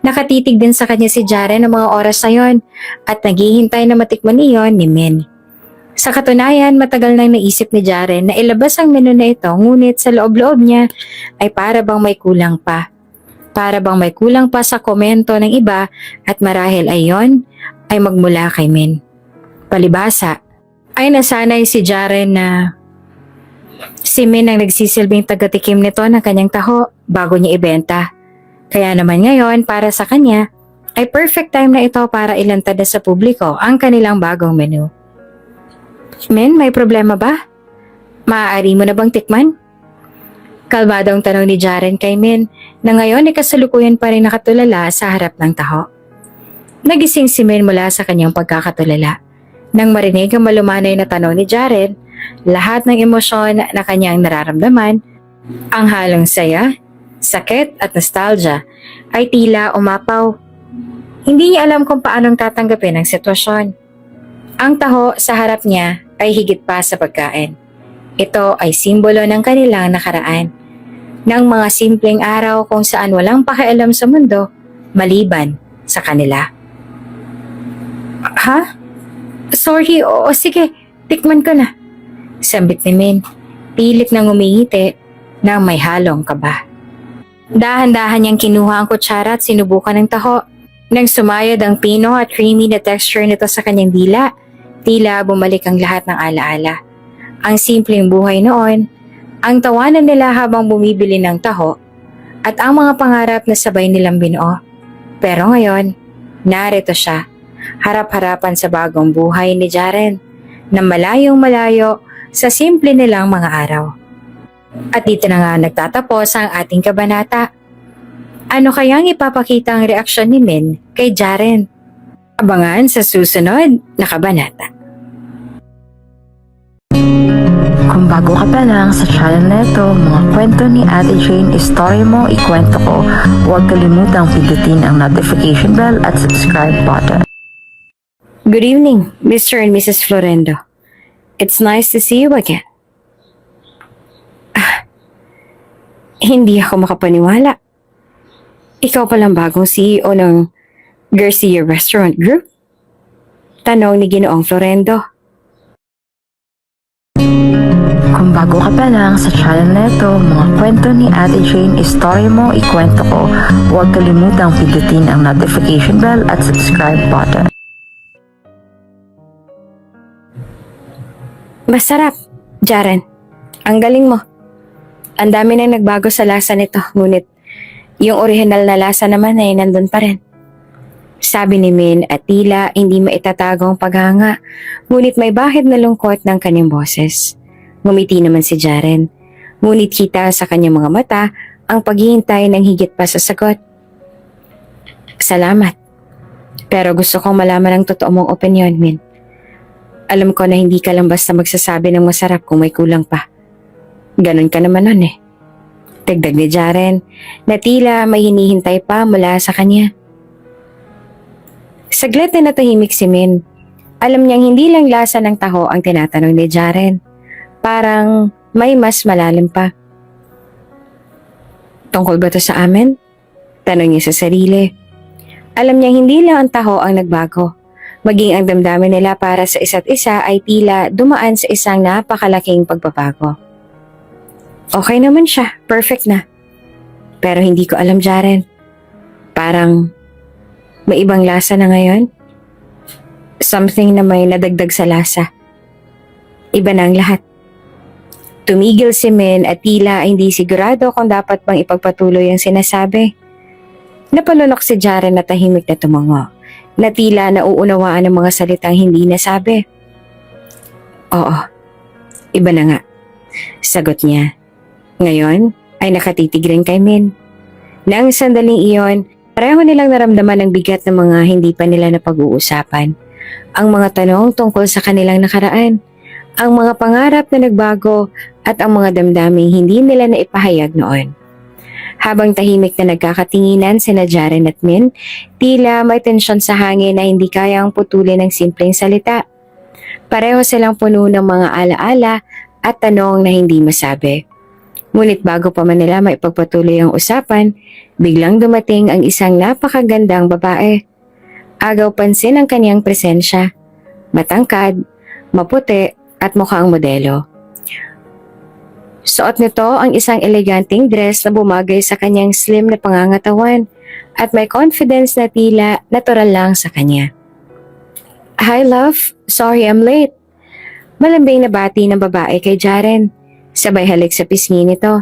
Nakatitig din sa kanya si Jaren ng mga oras na yon at naghihintay na matikman iyon ni Min. Sa katunayan, matagal nang naisip ni Jaren na ilabas ang menu na ito ngunit sa loob-loob niya ay para bang may kulang pa. Para bang may kulang pa sa komento ng iba at marahil ayon ay magmula kay Min. Palibhasa, ay nasanay si Jaren na si Min ang nagsisilbing tagatikim nito ng kanyang taho bago niya ibenta. Kaya naman ngayon para sa kanya ay perfect time na ito para ilantad na sa publiko ang kanilang bagong menu. Min, may problema ba? Maaari mo na bang tikman? Kalmadong tanong ni Jaren kay Min na ngayon ay kasalukuyan pa rin nakatulala sa harap ng taho. Nagising si Min mula sa kanyang pagkakatulala. Nang marinig ang malumanay na tanong ni Jaren, lahat ng emosyon na kanyang nararamdaman, ang halong saya, sakit at nostalgia ay tila umapaw. Hindi niya alam kung paanong tatanggapin ang sitwasyon. Ang taho sa harap niya ay higit pa sa pagkain. Ito ay simbolo ng kanilang nakaraan. Ng mga simpleng araw kung saan walang pakialam sa mundo maliban sa kanila. Ha? Sorry, oo sige, tikman ko na. Sambit ni Min, pilit nang umingiti na may halong kaba. Dahan-dahan niyang kinuha ang kutsara at sinubukan ng taho. Nang sumayad ang pino at creamy na texture nito sa kanyang dila, tila bumalik ang lahat ng alaala. Ang simpleng buhay noon, ang tawanan nila habang bumibili ng taho, at ang mga pangarap na sabay nilang binuo. Pero ngayon, narito siya. harap-harapan sa bagong buhay ni Jaren na malayong malayo sa simple nilang mga araw. At dito na nga nagtatapos ang ating kabanata. Ano kayang ipapakita ang reaksyon ni Min kay Jaren? Abangan sa susunod na kabanata. Kung bago ka pa lang sa channel na ito, mga kwento ni Ate Jane, Story Mo, Ikwento Ko, huwag kalimutang pindutin ang notification bell at subscribe button. Good evening, Mr. and Mrs. Florendo. It's nice to see you again. Hindi ako makapaniwala. Ikaw palang bagong CEO ng Garcia Restaurant Group? Tanong ni Ginoong Florendo. Kung bago ka pa lang sa channel na ito, mga kwento ni Ate Jane, Story Mo, Ikwento Ko, huwag kalimutang pindutin ang notification bell at subscribe button. Masarap, Jaren. Ang galing mo. Ang dami nang nagbago sa lasa nito, ngunit yung orihinal na lasa naman ay nandun pa rin. Sabi ni Min at tila hindi maitatagong paghanga, ngunit may bahid na lungkot ng kanyang boses. Ngumiti naman si Jaren, ngunit kita sa kanyang mga mata ang paghihintay ng higit pa sa sagot. Salamat. Pero gusto kong malaman ang totoo mong opinion, Min. Alam ko na hindi ka lang basta magsasabi ng masarap kung may kulang pa. Ganon ka naman nun eh. Dagdag ni Jaren na tila may hinihintay pa mula sa kanya. Saglit na natahimik si Min. Alam niyang hindi lang lasa ng taho ang tinatanong ni Jaren. Parang may mas malalim pa. Tungkol ba to sa amin? Tanong niya sa sarili. Alam niyang hindi lang ang taho ang nagbago. Maging ang damdamin nila para sa isa't isa ay tila dumaan sa isang napakalaking pagbabago. Okay naman siya, perfect na. Pero hindi ko alam, Jaren. Parang may ibang lasa na ngayon. Something na may nadagdag sa lasa. Iba na ang lahat. Tumigil si Min at tila hindi sigurado kung dapat bang ipagpatuloy ang sinasabi. Napalunok si Jaren na tahimik na tumango, na tila nauunawaan ng mga salitang hindi nasabi. Oo, iba na nga, sagot niya. Ngayon ay nakatitig rin kay Min. Nang sandaling iyon, pareho nilang naramdaman ang bigat ng mga hindi pa nila napag-uusapan. Ang mga tanong tungkol sa kanilang nakaraan, ang mga pangarap na nagbago at ang mga damdaming hindi nila naipahayag noon. Habang tahimik na nagkakatinginan sina Jaren at Min, tila may tensyon sa hangin na hindi kayang putulin ng simpleng salita. Pareho silang puno ng mga alaala at tanong na hindi masabi. Ngunit bago pa man nila maipagpatuloy ang usapan, biglang dumating ang isang napakagandang babae. Agaw pansin ang kanyang presensya. Matangkad, maputi at mukhang modelo. Suot nito ang isang eleganteng dress na bumagay sa kanyang slim na pangangatawan at may confidence na tila natural lang sa kanya. Hi love, sorry I'm late. Malambing na bati ng babae kay Jaren. Sabay halik sa pisngi nito.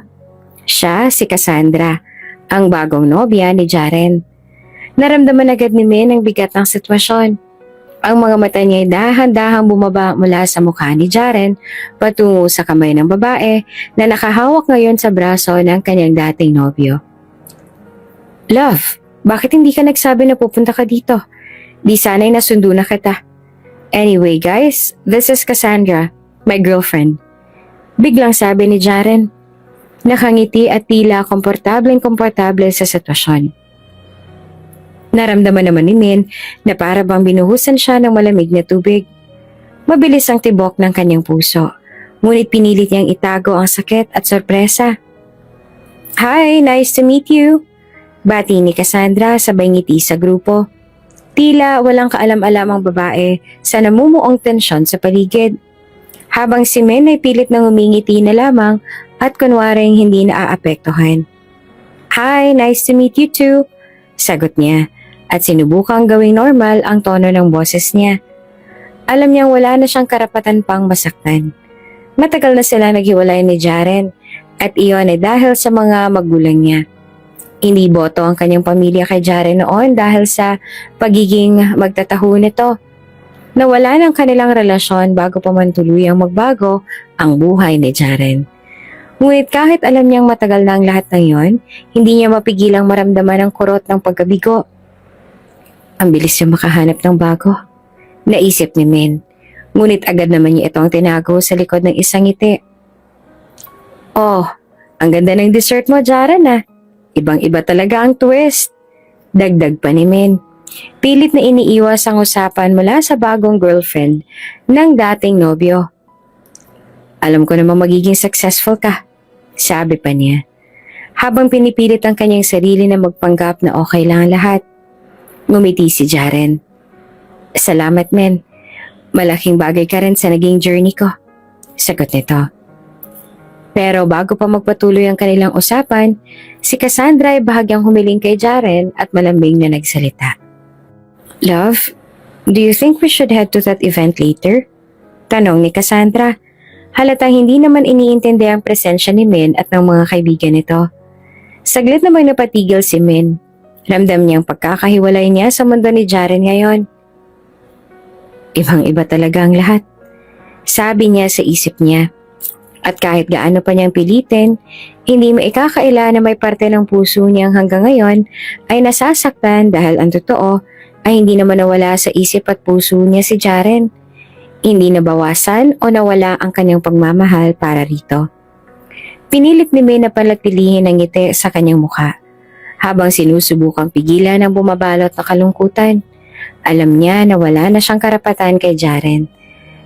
Siya si Cassandra, ang bagong nobya ni Jaren. Naramdaman agad ni Min ang bigat ng sitwasyon. Ang mga mata niya ay dahan-dahang bumaba mula sa mukha ni Jaren patungo sa kamay ng babae na nakahawak ngayon sa braso ng kanyang dating nobyo. Love, bakit hindi ka nagsabi na pupunta ka dito? Di sana'y nasundo na kita. Anyway guys, this is Cassandra, my girlfriend. Biglang sabi ni Jaren. Nakangiti at tila komportableng-komportable sa sitwasyon. Naramdaman naman ni Min na para bang binuhusan siya ng malamig na tubig. Mabilis ang tibok ng kanyang puso, ngunit pinilit niyang itago ang sakit at sorpresa. Hi, nice to meet you. Bati ni Cassandra sabay ngiti sa grupo. Tila walang kaalam-alam ang babae sa namumuong tensyon sa paligid. Habang si Min ay pilit na humingiti na lamang at kunwaring hindi naaapektuhan. Hi, nice to meet you too. Sagot niya. At sinubukang gawing normal ang tono ng boses niya. Alam niyang wala na siyang karapatan pang masaktan. Matagal na sila naghiwalay ni Jaren at iyon ay dahil sa mga magulang niya. Hindi boto ang kanyang pamilya kay Jaren noon dahil sa pagiging magtataho nito. Nawala ng kanilang relasyon bago pa man tuluyang magbago ang buhay ni Jaren. Ngunit kahit alam niyang matagal na ang lahat ng yon, hindi niya mapigilang maramdaman ang kurot ng pagkabigo. Ang bilis niya makahanap ng bago. Naisip ni Min. Ngunit agad naman niya itong tinago sa likod ng isang ngiti. Oh, ang ganda ng dessert mo, Jaren ah. Ibang-iba talaga ang twist. Dagdag pa ni Min. Pilit na iniiwas ang usapan mula sa bagong girlfriend ng dating nobyo. Alam ko namang magiging successful ka, sabi pa niya. Habang pinipilit ang kanyang sarili na magpanggap na okay lang ang lahat. Ngumiti si Jaren. Salamat, men. Malaking bagay ka rin sa naging journey ko. Sagot nito. Pero bago pa magpatuloy ang kanilang usapan, si Cassandra ay bahagyang humiling kay Jaren at malambing na nagsalita. Love, do you think we should head to that event later? Tanong ni Cassandra. Halatang hindi naman iniintindi ang presensya ni Min at ng mga kaibigan nito. Saglit namang napatigil si Min. Ramdam niyang pagkakahiwalay niya sa mundo ni Jaren ngayon. Ibang-iba talaga ang lahat. Sabi niya sa isip niya. At kahit gaano pa niyang pilitin, hindi maikakaila na may parte ng puso niyang hanggang ngayon ay nasasaktan dahil ang totoo ay hindi naman nawala sa isip at puso niya si Jaren. Hindi nabawasan o nawala ang kanyang pagmamahal para rito. Pinilit ni May na panatilihin ang ngiti sa kanyang mukha. Habang sinusubukang pigilan ang bumabalot na kalungkutan, alam niya na wala na siyang karapatan kay Jaren.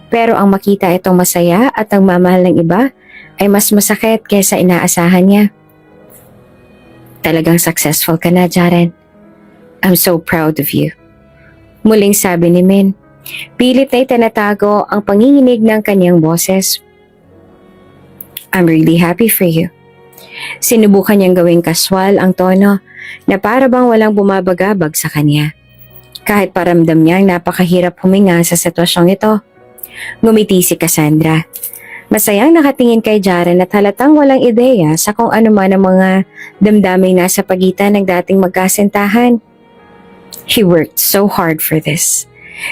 Pero ang makita itong masaya at ang mamahal ng iba ay mas masakit kaysa inaasahan niya. Talagang successful ka na, Jaren. I'm so proud of you. Muling sabi ni Min. Pilit na itinatago ang panginginig ng kanyang boses. I'm really happy for you. Sinubukan niyang gawing kaswal ang tono na para bang walang bumabagabag sa kanya. Kahit paramdam niyang napakahirap huminga sa sitwasyong ito. Ngumiti si Cassandra. Masayang nakatingin kay Jaren at halatang walang ideya sa kung ano man ang mga damdaming nasa pagitan ng dating magkasintahan. He worked so hard for this.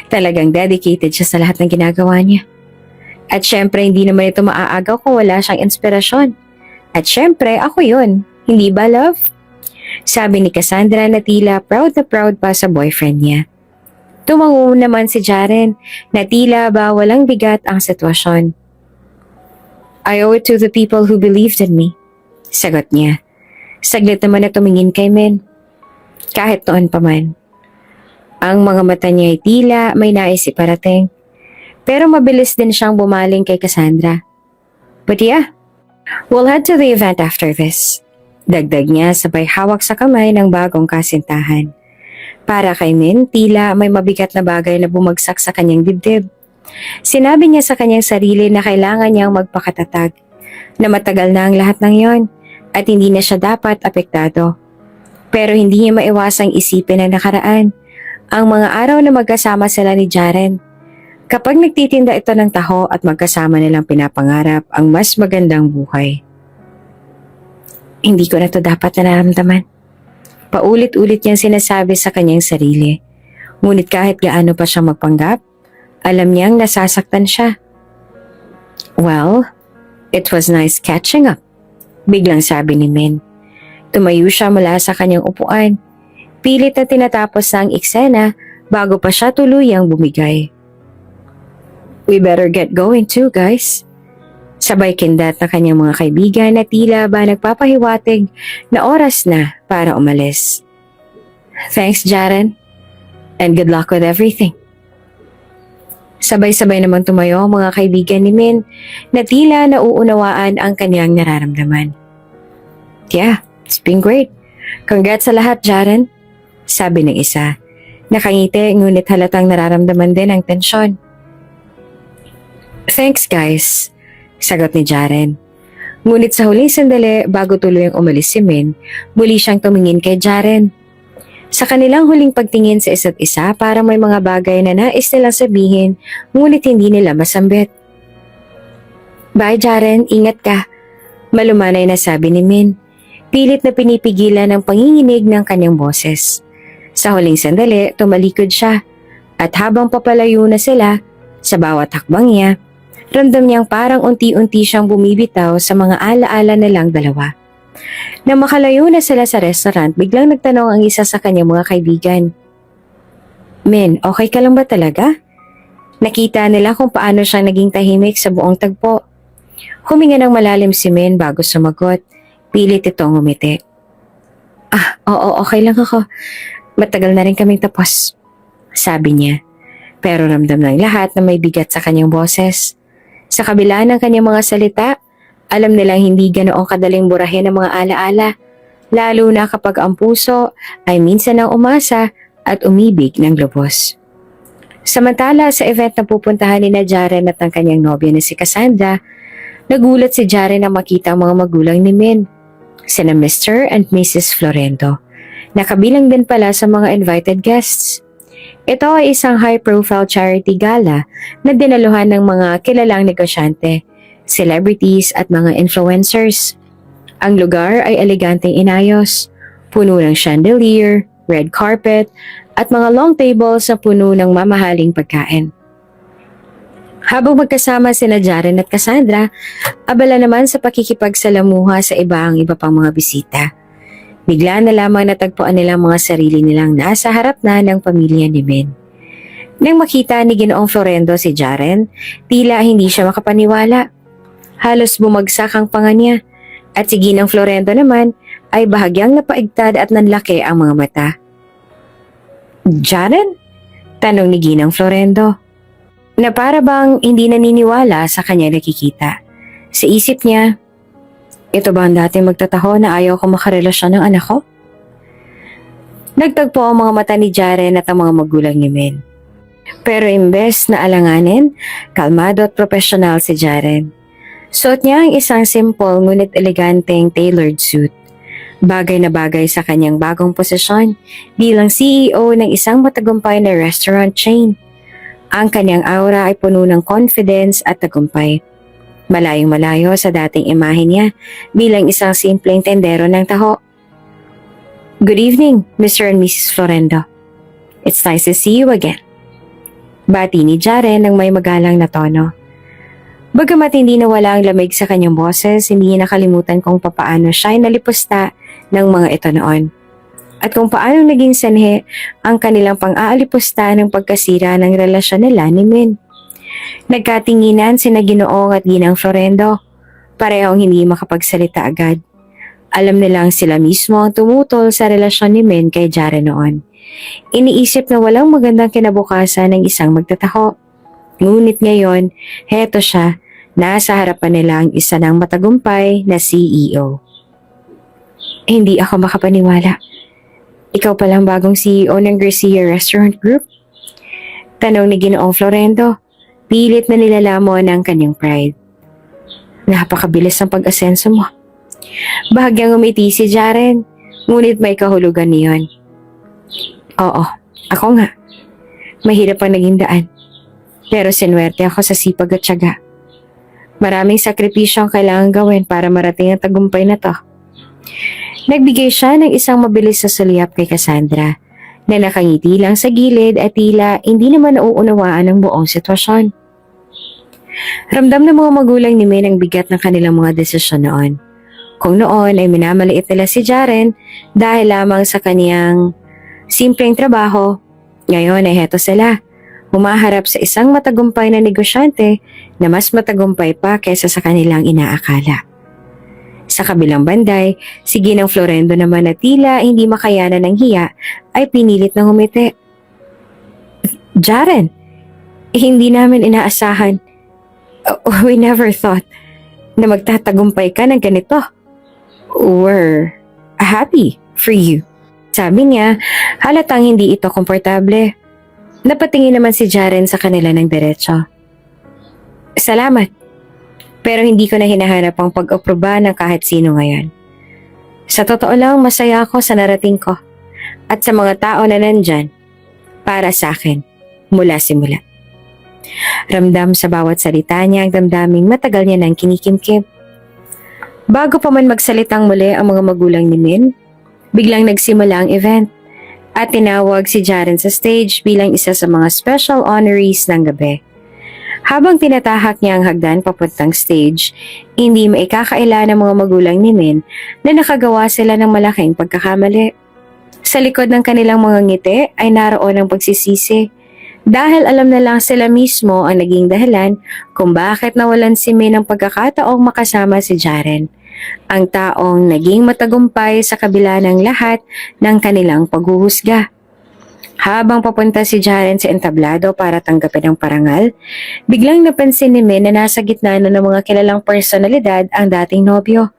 Talagang dedicated siya sa lahat ng ginagawa niya. At syempre hindi naman ito maaagaw kung wala siyang inspirasyon. At syempre ako yun, hindi ba love? Sabi ni Cassandra na tila proud na proud pa sa boyfriend niya. Tumango naman si Jaren na tila ba walang bigat ang sitwasyon. I owe it to the people who believed in me. Sagot niya. Saglit naman na tumingin kay Min. Kahit noon pa man. Ang mga mata niya ay tila may nais iparating. Pero mabilis din siyang bumaling kay Cassandra. But yeah, we'll head to the event after this. Dagdag niya sabay hawak sa kamay ng bagong kasintahan. Para kay Min, tila may mabigat na bagay na bumagsak sa kanyang dibdib. Sinabi niya sa kanyang sarili na kailangan niyang magpakatatag, na matagal na ang lahat ng yon at hindi na siya dapat apektado. Pero hindi niya maiwasang isipin ang nakaraan, ang mga araw na magkasama sila ni Jaren. Kapag nagtitinda ito ng taho at magkasama nilang pinapangarap ang mas magandang buhay. Hindi ko na ito dapat nararamdaman. Paulit-ulit niyang sinasabi sa kanyang sarili. Ngunit kahit gaano pa siya magpanggap, alam niyang nasasaktan siya. Well, it was nice catching up, biglang sabi ni Min. Tumayo siya mula sa kanyang upuan. Pilit na tinatapos ang eksena bago pa siya tuluyang bumigay. We better get going too, guys. Sabay kindat na kanyang mga kaibigan na tila ba nagpapahiwatig na oras na para umalis. Thanks, Jaren. And good luck with everything. Sabay-sabay naman tumayo ang mga kaibigan ni Min na tila nauunawaan ang kanyang nararamdaman. Yeah, it's been great. Congrats sa lahat, Jaren. Sabi ng isa. Nakangiti ngunit halatang nararamdaman din ang tensyon. Thanks, guys. Sagot ni Jaren. Ngunit sa huling sandali bago tuluyang umalis si Min, muli siyang tumingin kay Jaren. Sa kanilang huling pagtingin sa isa't isa para may mga bagay na nais nilang sabihin ngunit hindi nila masambit. Bye Jaren, ingat ka. Malumanay na sabi ni Min. Pilit na pinipigilan ang panginginig ng kanyang boses. Sa huling sandali, tumalikod siya at habang papalayo na sila, sa bawat hakbang niya, ramdam niyang parang unti-unti siyang bumibitaw sa mga alaala nilang dalawa. Nang makalayo na sila sa restaurant, biglang nagtanong ang isa sa kanyang mga kaibigan. Men, okay ka lang ba talaga? Nakita nila kung paano siya naging tahimik sa buong tagpo. Huminga ng malalim si Men bago sumagot. Pilit itong ngumiti. Oo, okay lang ako. Matagal na rin kaming tapos. Sabi niya. Pero ramdam ng lahat na may bigat sa kanyang boses. Sa kabila ng kanyang mga salita, alam nilang hindi ganoong kadaling burahin ang mga alaala. Lalo na kapag ang puso ay minsan ang umasa at umibig ng lubos. Samantala sa event na pupuntahan ni Jaren at ang kanyang nobya na si Cassandra, nagulat si Jaren na makita ang mga magulang ni Min, sina Mr. and Mrs. Florendo. Nakabilang din pala sa mga invited guests. Ito ay isang high-profile charity gala na dinaluhan ng mga kilalang negosyante, celebrities at mga influencers. Ang lugar ay eleganteng inayos, puno ng chandelier, red carpet, at mga long tables na puno ng mamahaling pagkain. Habang magkasama sina Jaren at Cassandra, abala naman sa pakikipagsalamuha sa iba pang mga bisita. Bigla na lamang natagpuan nilang mga sarili nilang nasa harap na ng pamilya ni Men. Nang makita ni Ginoong Florendo si Jaren, tila hindi siya makapaniwala. Halos bumagsak ang panga niya at si Ginang Florendo naman ay bahagyang napaigtad at nanlaki ang mga mata. Jaren? Tanong ni Ginang Florendo. Na para bang hindi naniniwala sa kanya nakikita. Sa isip niya, ito ba ang dating magtataho na ayaw ko makarelasyon ng anak ko? Nagtagpo ang mga mata ni Jaren at ang mga magulang ni Men. Pero imbes na alanganin, kalmado at profesional si Jaren. Suot niya ang isang simple ngunit eleganteng tailored suit. Bagay na bagay sa kanyang bagong posisyon bilang CEO ng isang matagumpay na restaurant chain. Ang kanyang aura ay puno ng confidence at tagumpay. Malayong malayo sa dating imahe niya bilang isang simpleng tendero ng taho. Good evening, Mr. and Mrs. Florendo. It's nice to see you again. Bati ni Jaren ng may magalang na tono. Bagamat hindi nawala ang lamig sa kanyang boses, hindi niya nakalimutan kung papaano siya ay nalipusta ng mga ito noon. At kung paano naging sanhi ang kanilang pang-aalipusta ng pagkasira ng relasyon nila ni Min. Nagkatinginan sina Ginoong at Ginang Florendo, parehong hindi makapagsalita agad. Alam nilang sila mismo ang tumutol sa relasyon ni Min kay Jaren noon. Iniisip na walang magandang kinabukasan ng isang magtataho. Ngunit ngayon, heto siya, nasa harapan nila ang isa ng matagumpay na CEO. Hindi ako makapaniwala. Ikaw palang bagong CEO ng Garcia Restaurant Group? Tanong ni Ginoong Florendo, pilit na nilalamon ang kanyang pride. Napakabilis ng pag-asenso mo. Bahagyang umiti si Jaren, ngunit may kahulugan niyon. Oo, ako nga. Mahirap ang naging daan. Pero sinuwerte ako sa sipag at tiyaga. Maraming sakripisyo ang kailangan gawin para marating ang tagumpay na to. Nagbigay siya ng isang mabilis na suliyap kay Cassandra na nakangiti lang sa gilid at tila hindi naman nauunawaan ang buong sitwasyon. Ramdam ng mga magulang ni Min ang bigat ng kanilang mga desisyon noon. Kung noon ay minamaliit nila si Jaren dahil lamang sa kaniyang simpleng trabaho, ngayon ay heto sila. Humaharap sa isang matagumpay na negosyante na mas matagumpay pa kaysa sa kanilang inaakala. Sa kabilang banday, si Ginang Florendo naman na tila hindi makayanan ng hiya ay pinilit na humiti. Jaren, hindi namin inaasahan. We never thought na magtatagumpay ka ng ganito. We're happy for you. Sabi niya, halatang hindi ito komportable. Napatingin naman si Jaren sa kanila ng diretso. Salamat. Pero hindi ko na hinahanap ang pag-aproba ng kahit sino ngayon. Sa totoo lang, masaya ako sa narating ko at sa mga tao na nandyan para sa akin mula simula. Ramdam sa bawat salita niya ang damdaming matagal niya nang kinikimkim. Bago pa man magsalitang muli ang mga magulang ni Min, biglang nagsimula ang event at tinawag si Jaren sa stage bilang isa sa mga special honorees ng gabi. Habang tinatahak niya ang hagdan papuntang stage, hindi maikakaila ng mga magulang ni Min na nakagawa sila ng malaking pagkakamali. Sa likod ng kanilang mga ngiti ay naroon ang pagsisisi dahil alam na lang sila mismo ang naging dahilan kung bakit nawalan si Min ng pagkakataong makasama si Jaren, ang taong naging matagumpay sa kabila ng lahat ng kanilang paghuhusga. Habang papunta si Jaren sa entablado para tanggapin ang parangal, biglang napansin ni Min na nasa gitna na ng mga kilalang personalidad ang dating nobyo.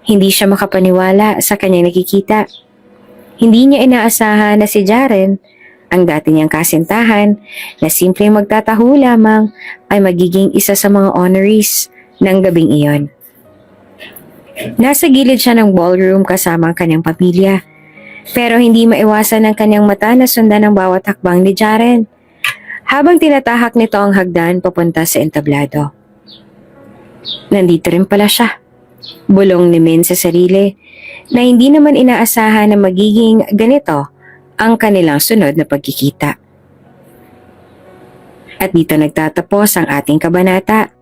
Hindi siya makapaniwala sa kanyang nakikita. Hindi niya inaasahan na si Jaren, ang dati niyang kasintahan, na simpleng magtataho lamang ay magiging isa sa mga honorees ng gabing iyon. Nasa gilid siya ng ballroom kasama ang kanyang pamilya, pero hindi maiwasan ng kanyang mata na sundan ang bawat hakbang ni Jaren habang tinatahak nito ang hagdan papunta sa entablado. Nandito rin pala siya. Bulong ni Min sa sarili na hindi naman inaasahan na magiging ganito ang kanilang sunod na pagkikita. At dito nagtatapos ang ating kabanata.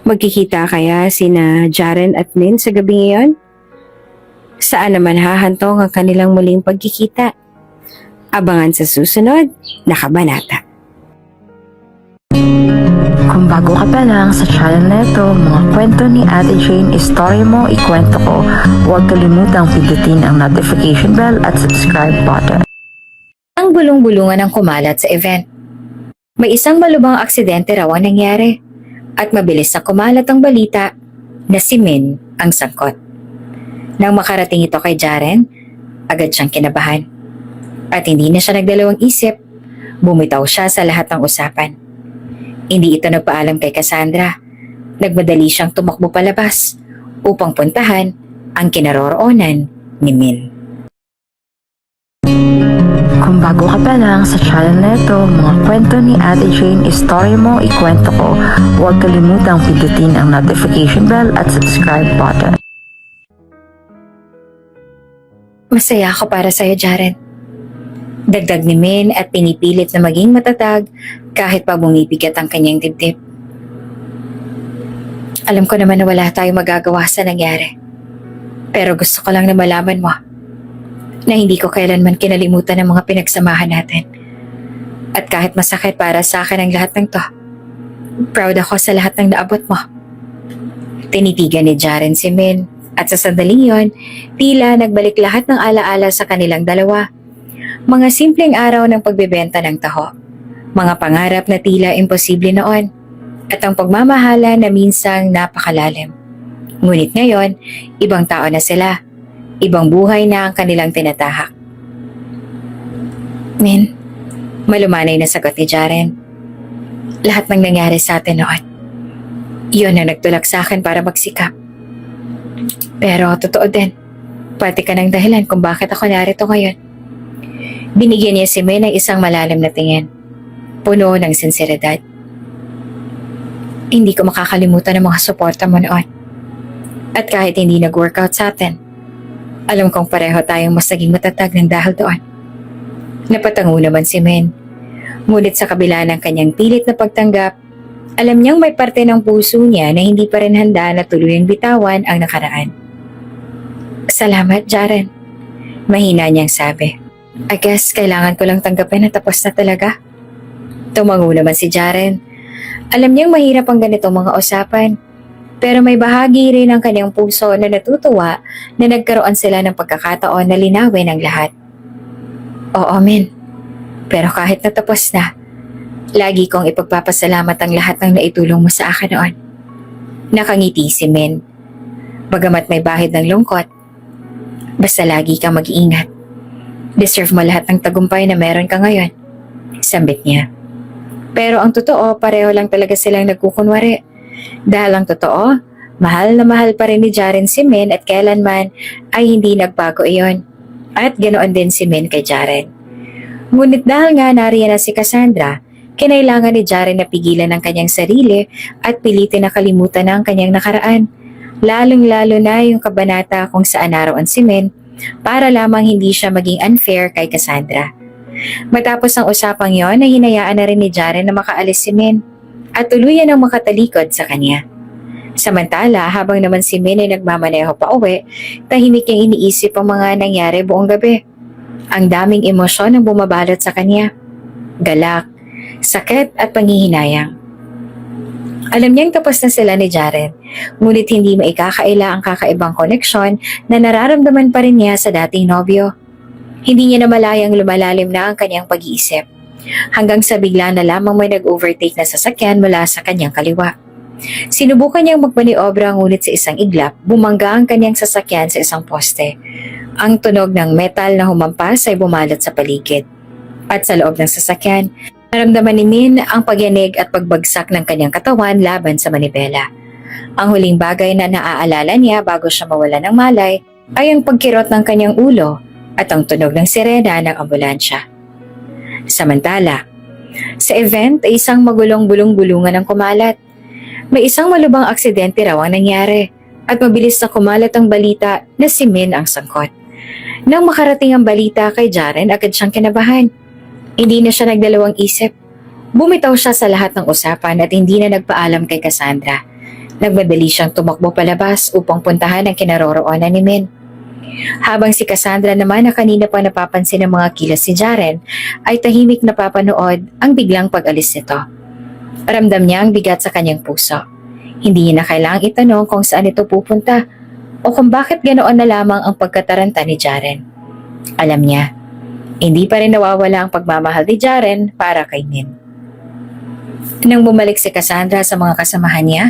Magkikita kaya sina Jaren at Min sa gabi ngayon? Saan naman hahantong ang kanilang muling pagkikita? Abangan sa susunod na kabanata. Kung bago ka pa lang sa channel na ito, mga kwento ni Ate Jane, Story Mo, Ikwento Ko, huwag kalimutang pindutin ang notification bell at subscribe button. Ang bulong-bulungan ng kumalat sa event. May isang malubhang aksidente raw ang nangyari at mabilis na kumalat ang balita na si Min ang sangkot. Nang makarating ito kay Jaren, agad siyang kinabahan. At hindi na siya nagdalawang isip, bumitaw siya sa lahat ng usapan. Hindi ito nagpaalam kay Cassandra. Nagmadali siyang tumakbo palabas upang puntahan ang kinaroroonan ni Min. Kung bago ka pa lang sa channel na ito, mga kwento ni Ate Jane, Story Mo, Ikwento Ko, huwag kalimutang pindutin ang notification bell at subscribe button. Masaya ako para sa'yo, Jaren. Dagdag ni Min at pinipilit na maging matatag kahit pa bumibigat ang kanyang dibdib. Alam ko naman na wala tayong magagawa sa nangyari. Pero gusto ko lang na malaman mo na hindi ko kailanman kinalimutan ang mga pinagsamahan natin. At kahit masakit para sa akin ang lahat ng to, proud ako sa lahat ng naabot mo. Tinitigan ni Jaren si Min at sa sandaling yon, tila nagbalik lahat ng alaala sa kanilang dalawa. Mga simpleng araw ng pagbebenta ng taho. Mga pangarap na tila imposible noon. At ang pagmamahala na minsang napakalalim. Ngunit ngayon, ibang tao na sila. Ibang buhay na ang kanilang tinatahak. Min, malumanay na sagot ni Jaren. Lahat ng nangyari sa atin noon. Iyon ang nagtulak sa akin para magsikap. Pero totoo din, pati ka ng dahilan kung bakit ako narito ngayon. Binigyan niya si Min ng isang malalim na tingin, puno ng sinseridad. Hindi ko makakalimutan ang mga suporta mo noon. At kahit hindi nag-workout sa atin, alam kong pareho tayong mas naging matatag ng dahil doon. Napatango naman si Min. Ngunit sa kabila ng kanyang pilit na pagtanggap, alam niyang may parte ng puso niya na hindi pa rin handa na tuluyang bitawan ang nakaraan. Salamat, Jaren. Mahina niyang sabi. I guess kailangan ko lang tanggapin na tapos na talaga. Tumango naman si Jaren. Alam niyang mahirap ang ganitong mga usapan. Pero may bahagi rin ng kanyang puso na natutuwa na nagkaroon sila ng pagkakataon na linawin ang lahat. Oo, Min. Pero kahit natapos na, lagi kong ipagpapasalamat ang lahat ng naitulong mo sa akin noon. Nakangiti si Min. Bagamat may bahid ng lungkot, basta lagi kang mag-iingat. Deserve mo lahat ng tagumpay na meron ka ngayon, sambit niya. Pero ang totoo, pareho lang talaga silang nagkukunwari. Dahil ang totoo, mahal na mahal pa rin ni Jaren si Min at kailanman ay hindi nagbago iyon. At ganoon din si Min kay Jaren. Ngunit dahil nga nariyan na si Cassandra, kinailangan ni Jaren na pigilan ang kanyang sarili at pilitin na kalimutan na ang kanyang nakaraan. lalong-lalo na yung kabanata kung saan naroon si Min para lamang hindi siya maging unfair kay Cassandra. Matapos ang usapang yon ay hinayaan na rin ni Jaren na makaalis si Min at tuluyan ang makatalikod sa kanya. Samantala, habang naman si Min ay nagmamaneho pa uwi, tahimik niyang iniisip ang mga nangyari buong gabi. Ang daming emosyon ang bumabalot sa kanya. Galak, sakit at panghihinayang. Alam niyang tapos na sila ni Jaren, ngunit hindi maikakaila ang kakaibang koneksyon na nararamdaman pa rin niya sa dating nobyo. Hindi niya namalayang lumalalim na ang kanyang pag-iisip, hanggang sa bigla na lamang may nag-overtake na sasakyan mula sa kanyang kaliwa. Sinubukan niyang magmaniobra ngunit sa isang iglap, bumangga ang kanyang sasakyan sa isang poste. Ang tunog ng metal na humampas ay bumalot sa paligid. At sa loob ng sasakyan, naramdaman ni Min ang pagyanig at pagbagsak ng kanyang katawan laban sa manibela. Ang huling bagay na naaalala niya bago siya mawala ng malay ay ang pagkirot ng kanyang ulo at ang tunog ng sirena ng ambulansya. Samantala, sa event ay isang magulong bulong-bulungan ang kumalat. May isang malubhang aksidente raw ang nangyari at mabilis na kumalat ang balita na si Min ang sangkot. Nang makarating ang balita kay Jaren, agad siyang kinabahan. Hindi na siya nagdalawang isip. Bumitaw siya sa lahat ng usapan at hindi na nagpaalam kay Cassandra. Nagmadali siyang tumakbo palabas upang puntahan ang kinaroroonan ni Min. Habang si Cassandra naman na kanina pa napapansin ng mga kilos si Jaren, ay tahimik na papanood ang biglang pag-alis nito. Ramdam niya ang bigat sa kanyang puso. Hindi niya na kailangang itanong kung saan ito pupunta o kung bakit ganoon na lamang ang pagkataranta ni Jaren. Alam niya, hindi pa rin nawawala ang pagmamahal ni Jaren para kay Min. Nang bumalik si Cassandra sa mga kasamahan niya,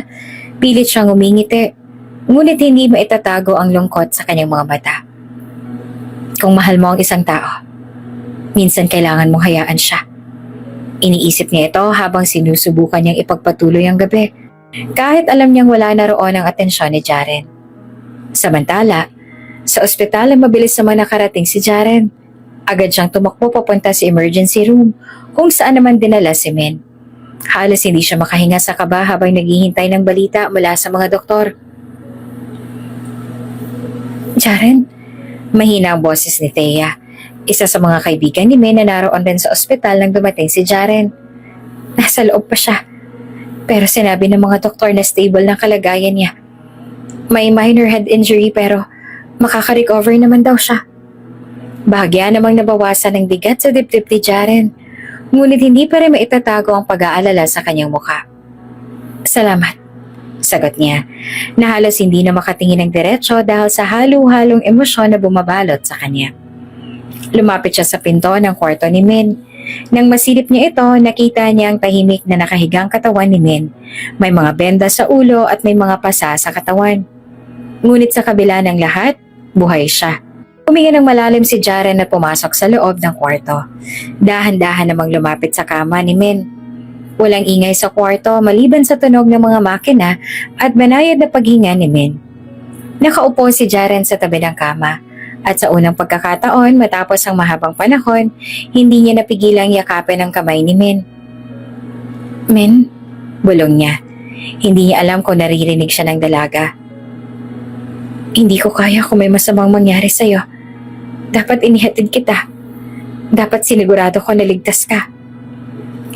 pilit siyang umingiti, ngunit hindi maitatago ang lungkot sa kanyang mga mata. Kung mahal mo ang isang tao, minsan kailangan mong hayaan siya. Iniisip niya ito habang sinusubukan niyang ipagpatuloy ang gabi, kahit alam niyang wala na roon ang atensyon ni Jaren. Samantala, sa ospital ay mabilis naman nakarating si Jaren. Agad siyang tumakbo papunta sa emergency room kung saan naman dinala si Min. Halos hindi siya makahinga sa kaba habang naghihintay ng balita mula sa mga doktor. Jaren, mahina ang boses ni Thea, isa sa mga kaibigan ni Min na naroon din sa ospital nang dumating si Jaren. Nasa loob pa siya, pero sinabi ng mga doktor na stable ng kalagayan niya. May minor head injury pero makaka-recover naman daw siya. Bahagya namang nabawasan ng bigat sa dibdib ni Jaren, ngunit hindi pa rin maitatago ang pag-aalala sa kanyang mukha. Salamat, sagot niya, na halos hindi na makatingin ng diretsyo dahil sa halo-halong emosyon na bumabalot sa kanya. Lumapit siya sa pinto ng kwarto ni Min. Nang masilip niya ito, nakita niya ang tahimik na nakahigang katawan ni Min. May mga benda sa ulo at may mga pasa sa katawan. Ngunit sa kabila ng lahat, buhay siya. Huminga ng malalim si Jaren at pumasok sa loob ng kwarto. Dahan-dahan namang lumapit sa kama ni Min. Walang ingay sa kwarto maliban sa tunog ng mga makina at banayad na paghinga ni Min. Nakaupo si Jaren sa tabi ng kama at sa unang pagkakataon matapos ang mahabang panahon, hindi niya napigilang yakapin ang kamay ni Min. Min, bulong niya. Hindi niya alam kung naririnig siya ng dalaga. Hindi ko kaya kung may masamang mangyari sa'yo. Dapat inihatid kita. Dapat sinigurado ko na ligtas ka.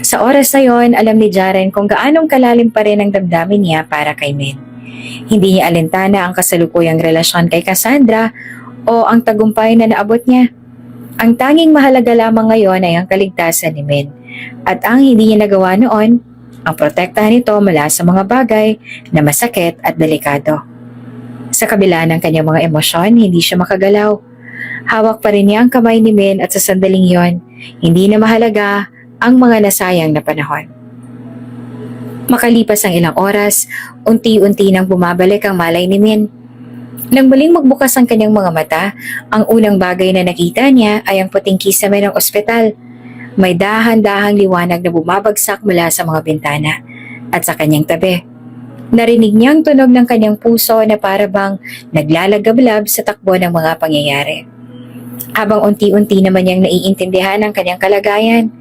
Sa oras na yon, alam ni Jaren kung gaanong kalalim pa rin ang damdamin niya para kay Min. Hindi niya alintana ang kasalukuyang relasyon kay Cassandra o ang tagumpay na naabot niya. Ang tanging mahalaga lamang ngayon ay ang kaligtasan ni Min. At ang hindi niya nagawa noon, ang protektahan nito mula sa mga bagay na masakit at delikado. Sa kabila ng kanyang mga emosyon, hindi siya makagalaw. Hawak pa rin niya ang kamay ni Min at sa sandaling yon, hindi na mahalaga ang mga nasayang na panahon. Makalipas ang ilang oras, unti-unti nang bumabalik ang malay ni Min. Nang muling magbukas ang kanyang mga mata, ang unang bagay na nakita niya ay ang puting kisame ng ospital. May dahan-dahang liwanag na bumabagsak mula sa mga bintana at sa kanyang tabi. Narinig niya ang tunog ng kanyang puso na parabang naglalagablab sa takbo ng mga pangyayari. Habang unti-unti naman niyang naiintindihan ang kanyang kalagayan,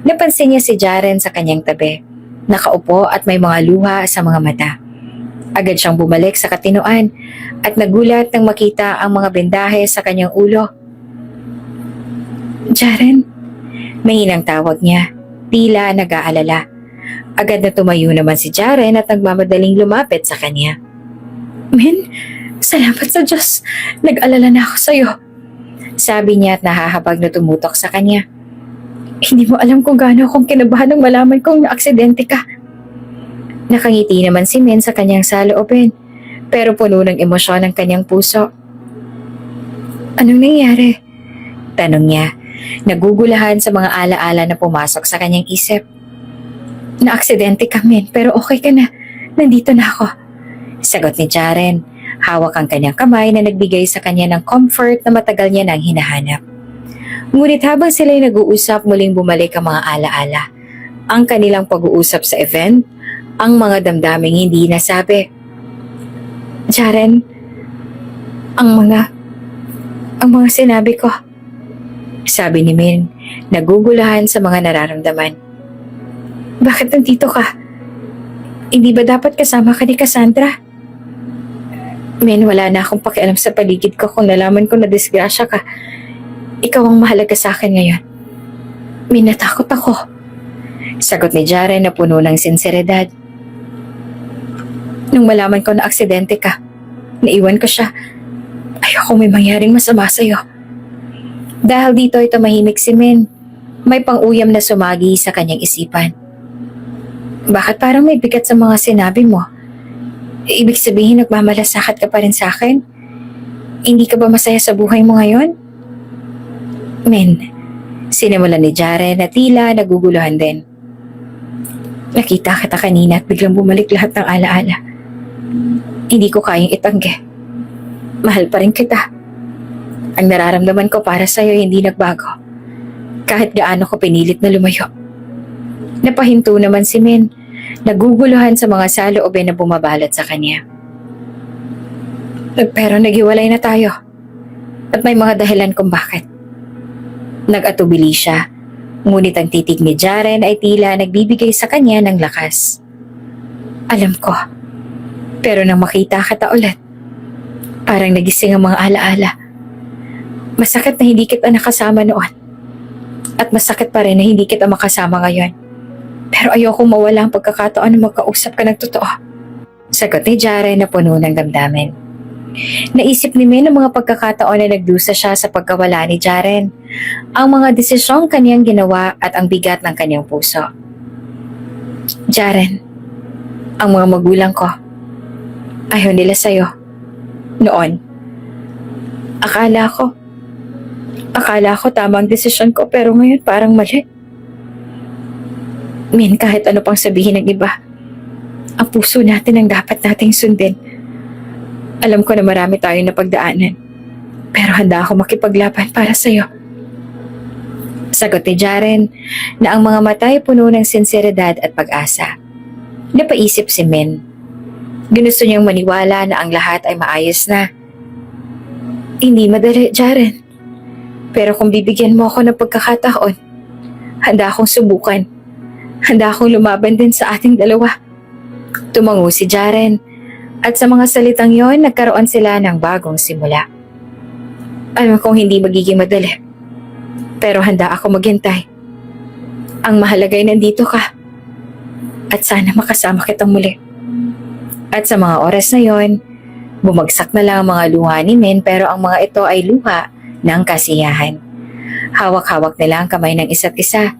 napansin niya si Jaren sa kanyang tabi, nakaupo at may mga luha sa mga mata. Agad siyang bumalik sa katinoan at nagulat nang makita ang mga bendahe sa kanyang ulo. Jaren, mahinang tawag niya, tila nag-aalala. Agad na tumayo naman si Jaren at nagmamadaling lumapit sa kanya. Min, salamat sa Diyos. Nag-alala na ako sa'yo. Sabi niya at nahahabag na tumutok sa kanya. Hindi mo alam kung gaano akong kinabahan nang malaman kong naaksidente ka. Nakangiti naman si Min sa kanyang saloobin, pero puno ng emosyon ang kanyang puso. Anong nangyari? Tanong niya, nagugulahan sa mga alaala na pumasok sa kanyang isip. Naaksidente ka, Min, pero okay ka na. Nandito na ako. Sagot ni Jaren, hawak ang kanyang kamay na nagbigay sa kanya ng comfort na matagal niya nang hinahanap. Ngunit habang sila'y nag-uusap, muling bumalik ang mga alaala. Ang kanilang pag-uusap sa event, ang mga damdaming hindi nasabi. Jaren, ang mga sinabi ko. Sabi ni Min, nagugulahan sa mga nararamdaman. Bakit nandito ka? Hindi ba dapat kasama ka ni Cassandra? Min, wala na akong pakialam sa paligid ko kung nalaman ko na disgrasya ka. Ikaw ang mahalaga sa akin ngayon. Min, natakot ako. Sagot ni Jaren na puno ng sinseridad. Nung malaman ko na aksidente ka, naiwan ko siya. Ayoko may mangyaring masama sa'yo. Dahil dito ay tumahimik si Min, may pang-uyam na sumagi sa kanyang isipan. Bakit parang may bigat sa mga sinabi mo? Ibig sabihin nagmamalasakit ka pa rin sa akin? Hindi ka ba masaya sa buhay mo ngayon? Min, sinimulan ni Jaren na tila naguguluhan din. Nakita kita kanina at biglang bumalik lahat ng alaala. Hindi ko kayang itanggi. Mahal pa rin kita. Ang nararamdaman ko para sa'yo hindi nagbago. Kahit gaano ko pinilit na lumayo. Napahinto naman si Min, naguguluhan sa mga saloobin na bumabalot sa kanya. Pero naghiwalay na tayo. At may mga dahilan kung bakit. Nag-atubili siya, ngunit ang titig ni Jaren ay tila nagbibigay sa kanya ng lakas. Alam ko. Pero nang makita kita ulit, parang nagising ang mga alaala. Masakit na hindi kita nakasama noon. At masakit pa rin na hindi kita makasama ngayon. Pero ayokong mawala ang pagkakataon na magkausap ka ng totoo. Sagot ni Jaren na puno ng damdamin. Naisip ni Min ang mga pagkakataon na nagdusa siya sa pagkawala ni Jaren, ang mga desisyong kaniyang ginawa at ang bigat ng kaniyang puso. Jaren, ang mga magulang ko, ayaw nila sa'yo. Noon. Akala ko tama ang desisyon ko pero ngayon parang mali. Min, kahit ano pang sabihin ng iba, ang puso natin ang dapat nating sundin. Alam ko na marami tayong napagdaanan, pero handa ako makipaglaban para sa'yo. Sagot ni Jaren na ang mga mata ay puno ng sinseridad at pag-asa. Napaisip si Min. Ginusto niyang maniwala na ang lahat ay maayos na. Hindi madali, Jaren. Pero kung bibigyan mo ako ng pagkakataon, handa akong subukan. Handa akong lumaban din sa ating dalawa. Tumango si Jaren at sa mga salitang yon nagkaroon sila ng bagong simula. Alam kong hindi magiging madali. Pero handa ako maghintay. Ang mahalaga ay nandito ka. At sana makasama kitang muli. At sa mga oras na yon, bumagsak na lang ang mga luha ni Min pero ang mga ito ay luha ng kasiyahan. Hawak-hawak nila ang kamay ng isa't isa.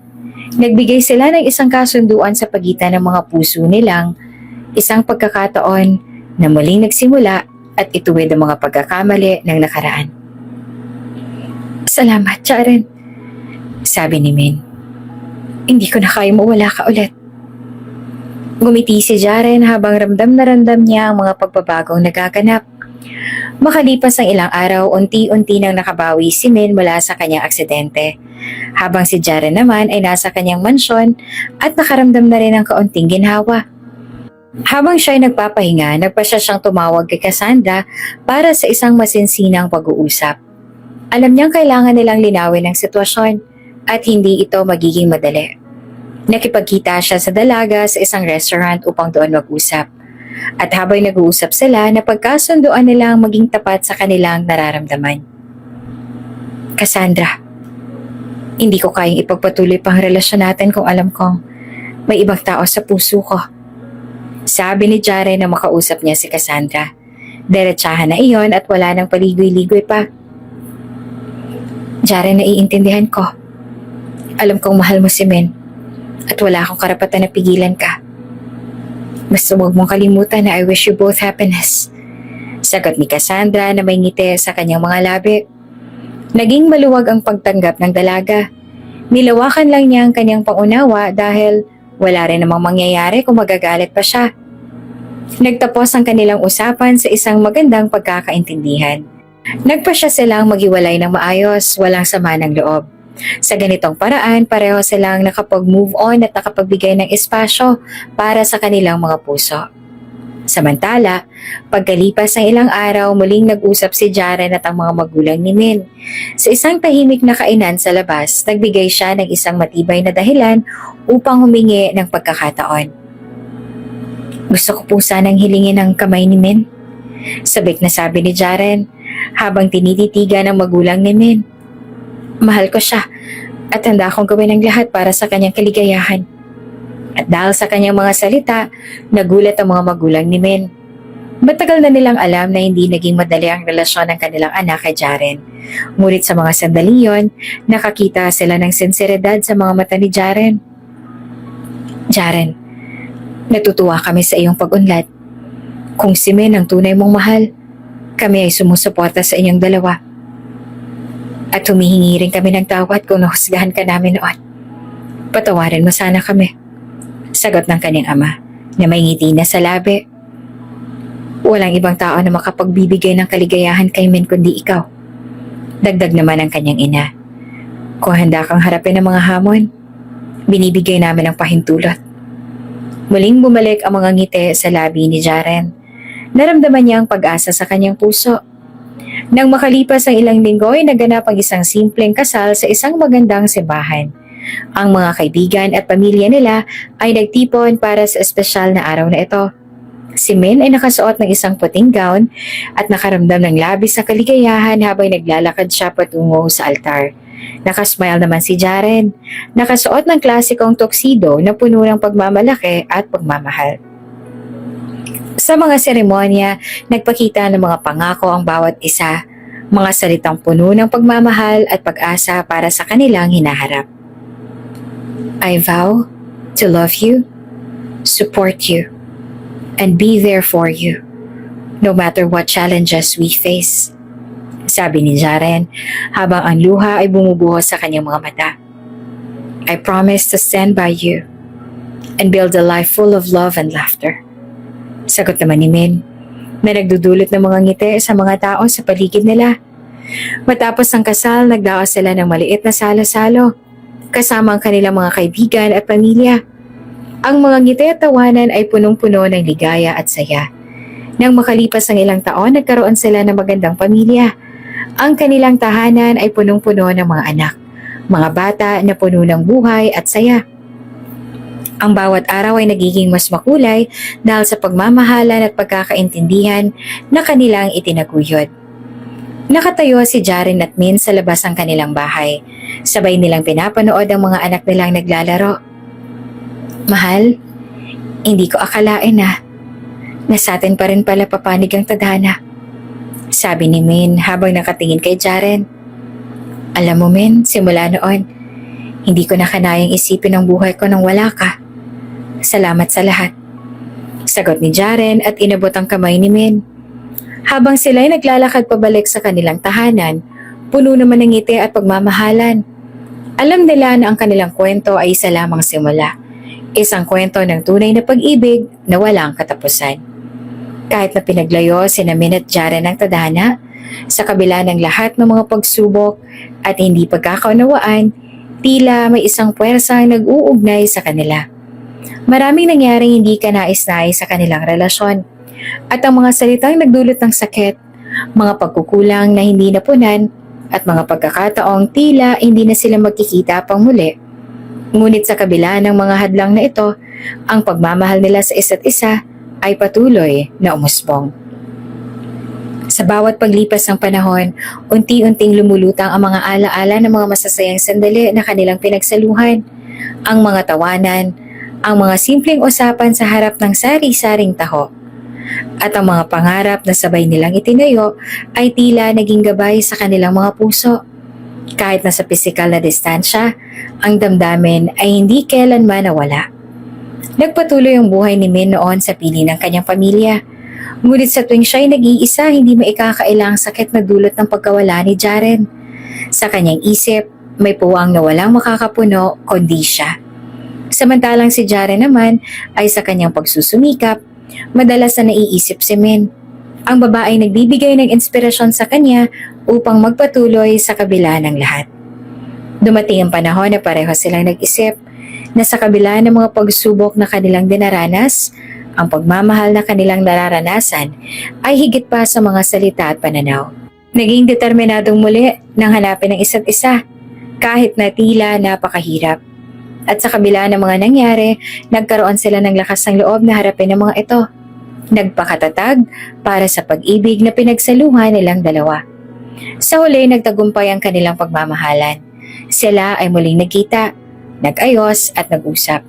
Nagbigay sila ng isang kasunduan sa pagitan ng mga puso nilang, isang pagkakataon na muling nagsimula at ituwid ang mga pagkakamali ng nakaraan. Salamat, Jaren. Sabi ni Min. Hindi ko na kaya mawala ka ulit. Gumiti si Jaren habang ramdam na ramdam niya ang mga pagbabagong nagaganap. Makalipas ang ilang araw, unti-unti nang nakabawi si Min mula sa kanyang aksidente. Habang si Jaren naman ay nasa kanyang mansyon at nakaramdam na rin ng kaunting ginhawa. Habang siya ay nagpapahinga, nagpasya siyang tumawag kay Cassandra para sa isang masinsinang pag-uusap. Alam niyang kailangan nilang linawin ang sitwasyon at hindi ito magiging madali. Nakipagkita siya sa dalaga sa isang restaurant upang doon mag-usap. At habang nag-uusap sila, napagkasunduan nilang maging tapat sa kanilang nararamdaman. Cassandra, hindi ko kayang ipagpatuloy pang relasyon natin kung alam kong may ibang tao sa puso ko. Sabi ni Jaren na makausap niya si Cassandra. Diretsahan na iyon at wala nang paligoy-ligoy pa. Jaren, naiintindihan ko. Alam kong mahal mo si Men at wala akong karapatan na pigilan ka. Basta huwag mong kalimutan na I wish you both happiness. Sagot ni Cassandra na may ngiti sa kanyang mga labi. Naging maluwag ang pagtanggap ng dalaga. Nilawakan lang niya ang kanyang pangunawa dahil wala rin namang mangyayari kung magagalit pa siya. Nagtapos ang kanilang usapan sa isang magandang pagkakaintindihan. Nagpasya silang maghiwalay ng maayos, walang sama ng loob. Sa ganitong paraan, pareho silang nakapag-move on at nakapagbigay ng espasyo para sa kanilang mga puso. Samantala, pagkalipas ng ilang araw, muling nag-usap si Jaren at ang mga magulang ni Min. Sa isang tahimik na kainan sa labas, nagbigay siya ng isang matibay na dahilan upang humingi ng pagkakataon. Gusto ko po sanang hilingin ang kamay ni Min, sabik na sabi ni Jaren habang tinititigan ng magulang ni Min. Mahal ko siya at handa akong gawin ang lahat para sa kanyang kaligayahan. At dahil sa kanyang mga salita, nagulat ang mga magulang ni Min. Matagal na nilang alam na hindi naging madali ang relasyon ng kanilang anak kay Jaren. Ngunit sa mga sandali yon, nakakita sila ng sinseridad sa mga mata ni Jaren. Jaren, natutuwa kami sa iyong pag-unlad. Kung si Min ang tunay mong mahal, kami ay sumusuporta sa inyong dalawa. At humihingi rin kami ng tawad kung nahusgahan ka namin noon. Patawarin mo sana kami. Sagot ng kanyang ama na may ngiti na sa labi. Walang ibang tao na makapagbibigay ng kaligayahan kay Min kundi ikaw. Dagdag naman ang kanyang ina. Kung handa kang harapin ang mga hamon, binibigay namin ang pahintulot. Muling bumalik ang mga ngiti sa labi ni Jaren. Naramdaman niya ang pag-asa sa kanyang puso. Nang makalipas ang ilang linggo ay naganap ang isang simpleng kasal sa isang magandang simbahan. Ang mga kaibigan at pamilya nila ay nagtipon para sa espesyal na araw na ito. Si Min ay nakasuot ng isang puting gown at nakaramdam ng labis na kaligayahan habang naglalakad siya patungo sa altar. Nakasmile naman si Jaren, nakasuot ng klasikong tuxedo na puno ng pagmamalaki at pagmamahal. Sa mga seremonya, nagpakita ng mga pangako ang bawat isa, mga salitang puno ng pagmamahal at pag-asa para sa kanilang hinaharap. I vow to love you, support you, and be there for you, no matter what challenges we face. Sabi ni Jaren habang ang luha ay bumubuhos sa kanyang mga mata. I promise to stand by you and build a life full of love and laughter. Sagot naman ni Min na nagdudulot ng mga ngiti sa mga tao sa paligid nila. Matapos ang kasal, nagdaos sila ng maliit na salo-salo kasama ang kanilang mga kaibigan at pamilya. Ang mga ngiti at tawanan ay punong-puno ng ligaya at saya. Nang makalipas ang ilang taon, nagkaroon sila ng magandang pamilya. Ang kanilang tahanan ay punong-puno ng mga anak, mga bata na puno ng buhay at saya. Ang bawat araw ay nagiging mas makulay dahil sa pagmamahalan at pagkakaintindihan na kanilang itinaguyod. Nakatayo si Jaren at Min sa labas ng kanilang bahay. Sabay nilang pinapanood ang mga anak nilang naglalaro. Mahal, hindi ko akalain na sa atin pa rin pala papanig ang tadhana. Sabi ni Min habang nakatingin kay Jaren. Alam mo Min, simula noon, hindi ko na kanayang isipin ang buhay ko nang wala ka. Salamat sa lahat. Sagot ni Jaren at inabot ang kamay ni Min. Habang sila'y naglalakad pabalik sa kanilang tahanan, puno naman ng ngiti at pagmamahalan. Alam nila na ang kanilang kwento ay isa lamang simula. Isang kwento ng tunay na pag-ibig na walang katapusan. Kahit na pinaglayo sina Min at Jaren ng tadhana, sa kabila ng lahat ng mga pagsubok at hindi pagkakaunawaan, tila may isang puwersang nag-uugnay sa kanila. Maraming nangyaring hindi kanais-nais sa kanilang relasyon at ang mga salitang nagdulot ng sakit, mga pagkukulang na hindi napunan at mga pagkakataong tila hindi na sila magkikita pang muli. Ngunit sa kabila ng mga hadlang na ito, ang pagmamahal nila sa isa't isa ay patuloy na umusbong. Sa bawat paglipas ng panahon, unti-unting lumulutang ang mga alaala ng mga masasayang sandali na kanilang pinagsaluhan, ang mga tawanan, ang mga simpleng usapan sa harap ng sari-saring taho. At ang mga pangarap na sabay nilang itinayo ay tila naging gabay sa kanilang mga puso. Kahit nasa pisikal na distansya, ang damdamin ay hindi kailanman nawala. Nagpatuloy ang buhay ni Min noon sa piling ng kanyang pamilya. Ngunit sa tuwing siya'y nag-iisa, hindi maikakailang sakit na dulot ng pagkawala ni Jaren. Sa kanyang isip, may puwang na walang makakapuno kundi siya. Samantalang si Jaren naman ay sa kanyang pagsusumikap, madalas na naiisip si Min. Ang babae nagbibigay ng inspirasyon sa kanya upang magpatuloy sa kabila ng lahat. Dumating ang panahon na pareho silang nag-isip na sa kabila ng mga pagsubok na kanilang dinaranas, ang pagmamahal na kanilang nararanasan ay higit pa sa mga salita at pananaw. Naging determinadong muli nang hanapin ang isa't isa, kahit na tila napakahirap. At sa kabila ng mga nangyari, nagkaroon sila ng lakas ng loob na harapin ang mga ito. Nagpakatatag para sa pag-ibig na pinagsaluhan nilang dalawa. Sa huli, nagtagumpay ang kanilang pagmamahalan. Sila ay muling nagkita, nag-ayos at nag-usap.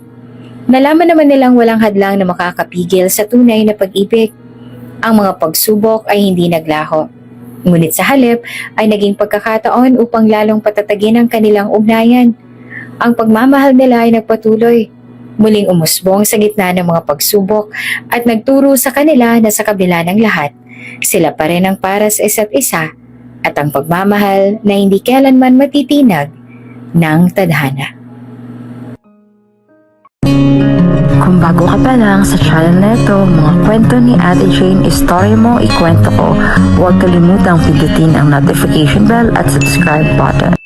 Nalaman naman nilang walang hadlang na makakapigil sa tunay na pag-ibig. Ang mga pagsubok ay hindi naglaho. Ngunit sa halip ay naging pagkakataon upang lalong patatagin ang kanilang ugnayan. Ang pagmamahal nila ay nagpatuloy. Muling umusbong sa gitna ng mga pagsubok at nagturo sa kanila na sa kabila ng lahat, sila pa rin ang para sa isa't isa at ang pagmamahal na hindi kailanman matitinag ng tadhana. Kung bago ka pa lang sa channel na ito, mga kwento ni Ate Jane, istorya mo, ikwento ko, huwag kalimutang pindutin ang notification bell at subscribe button.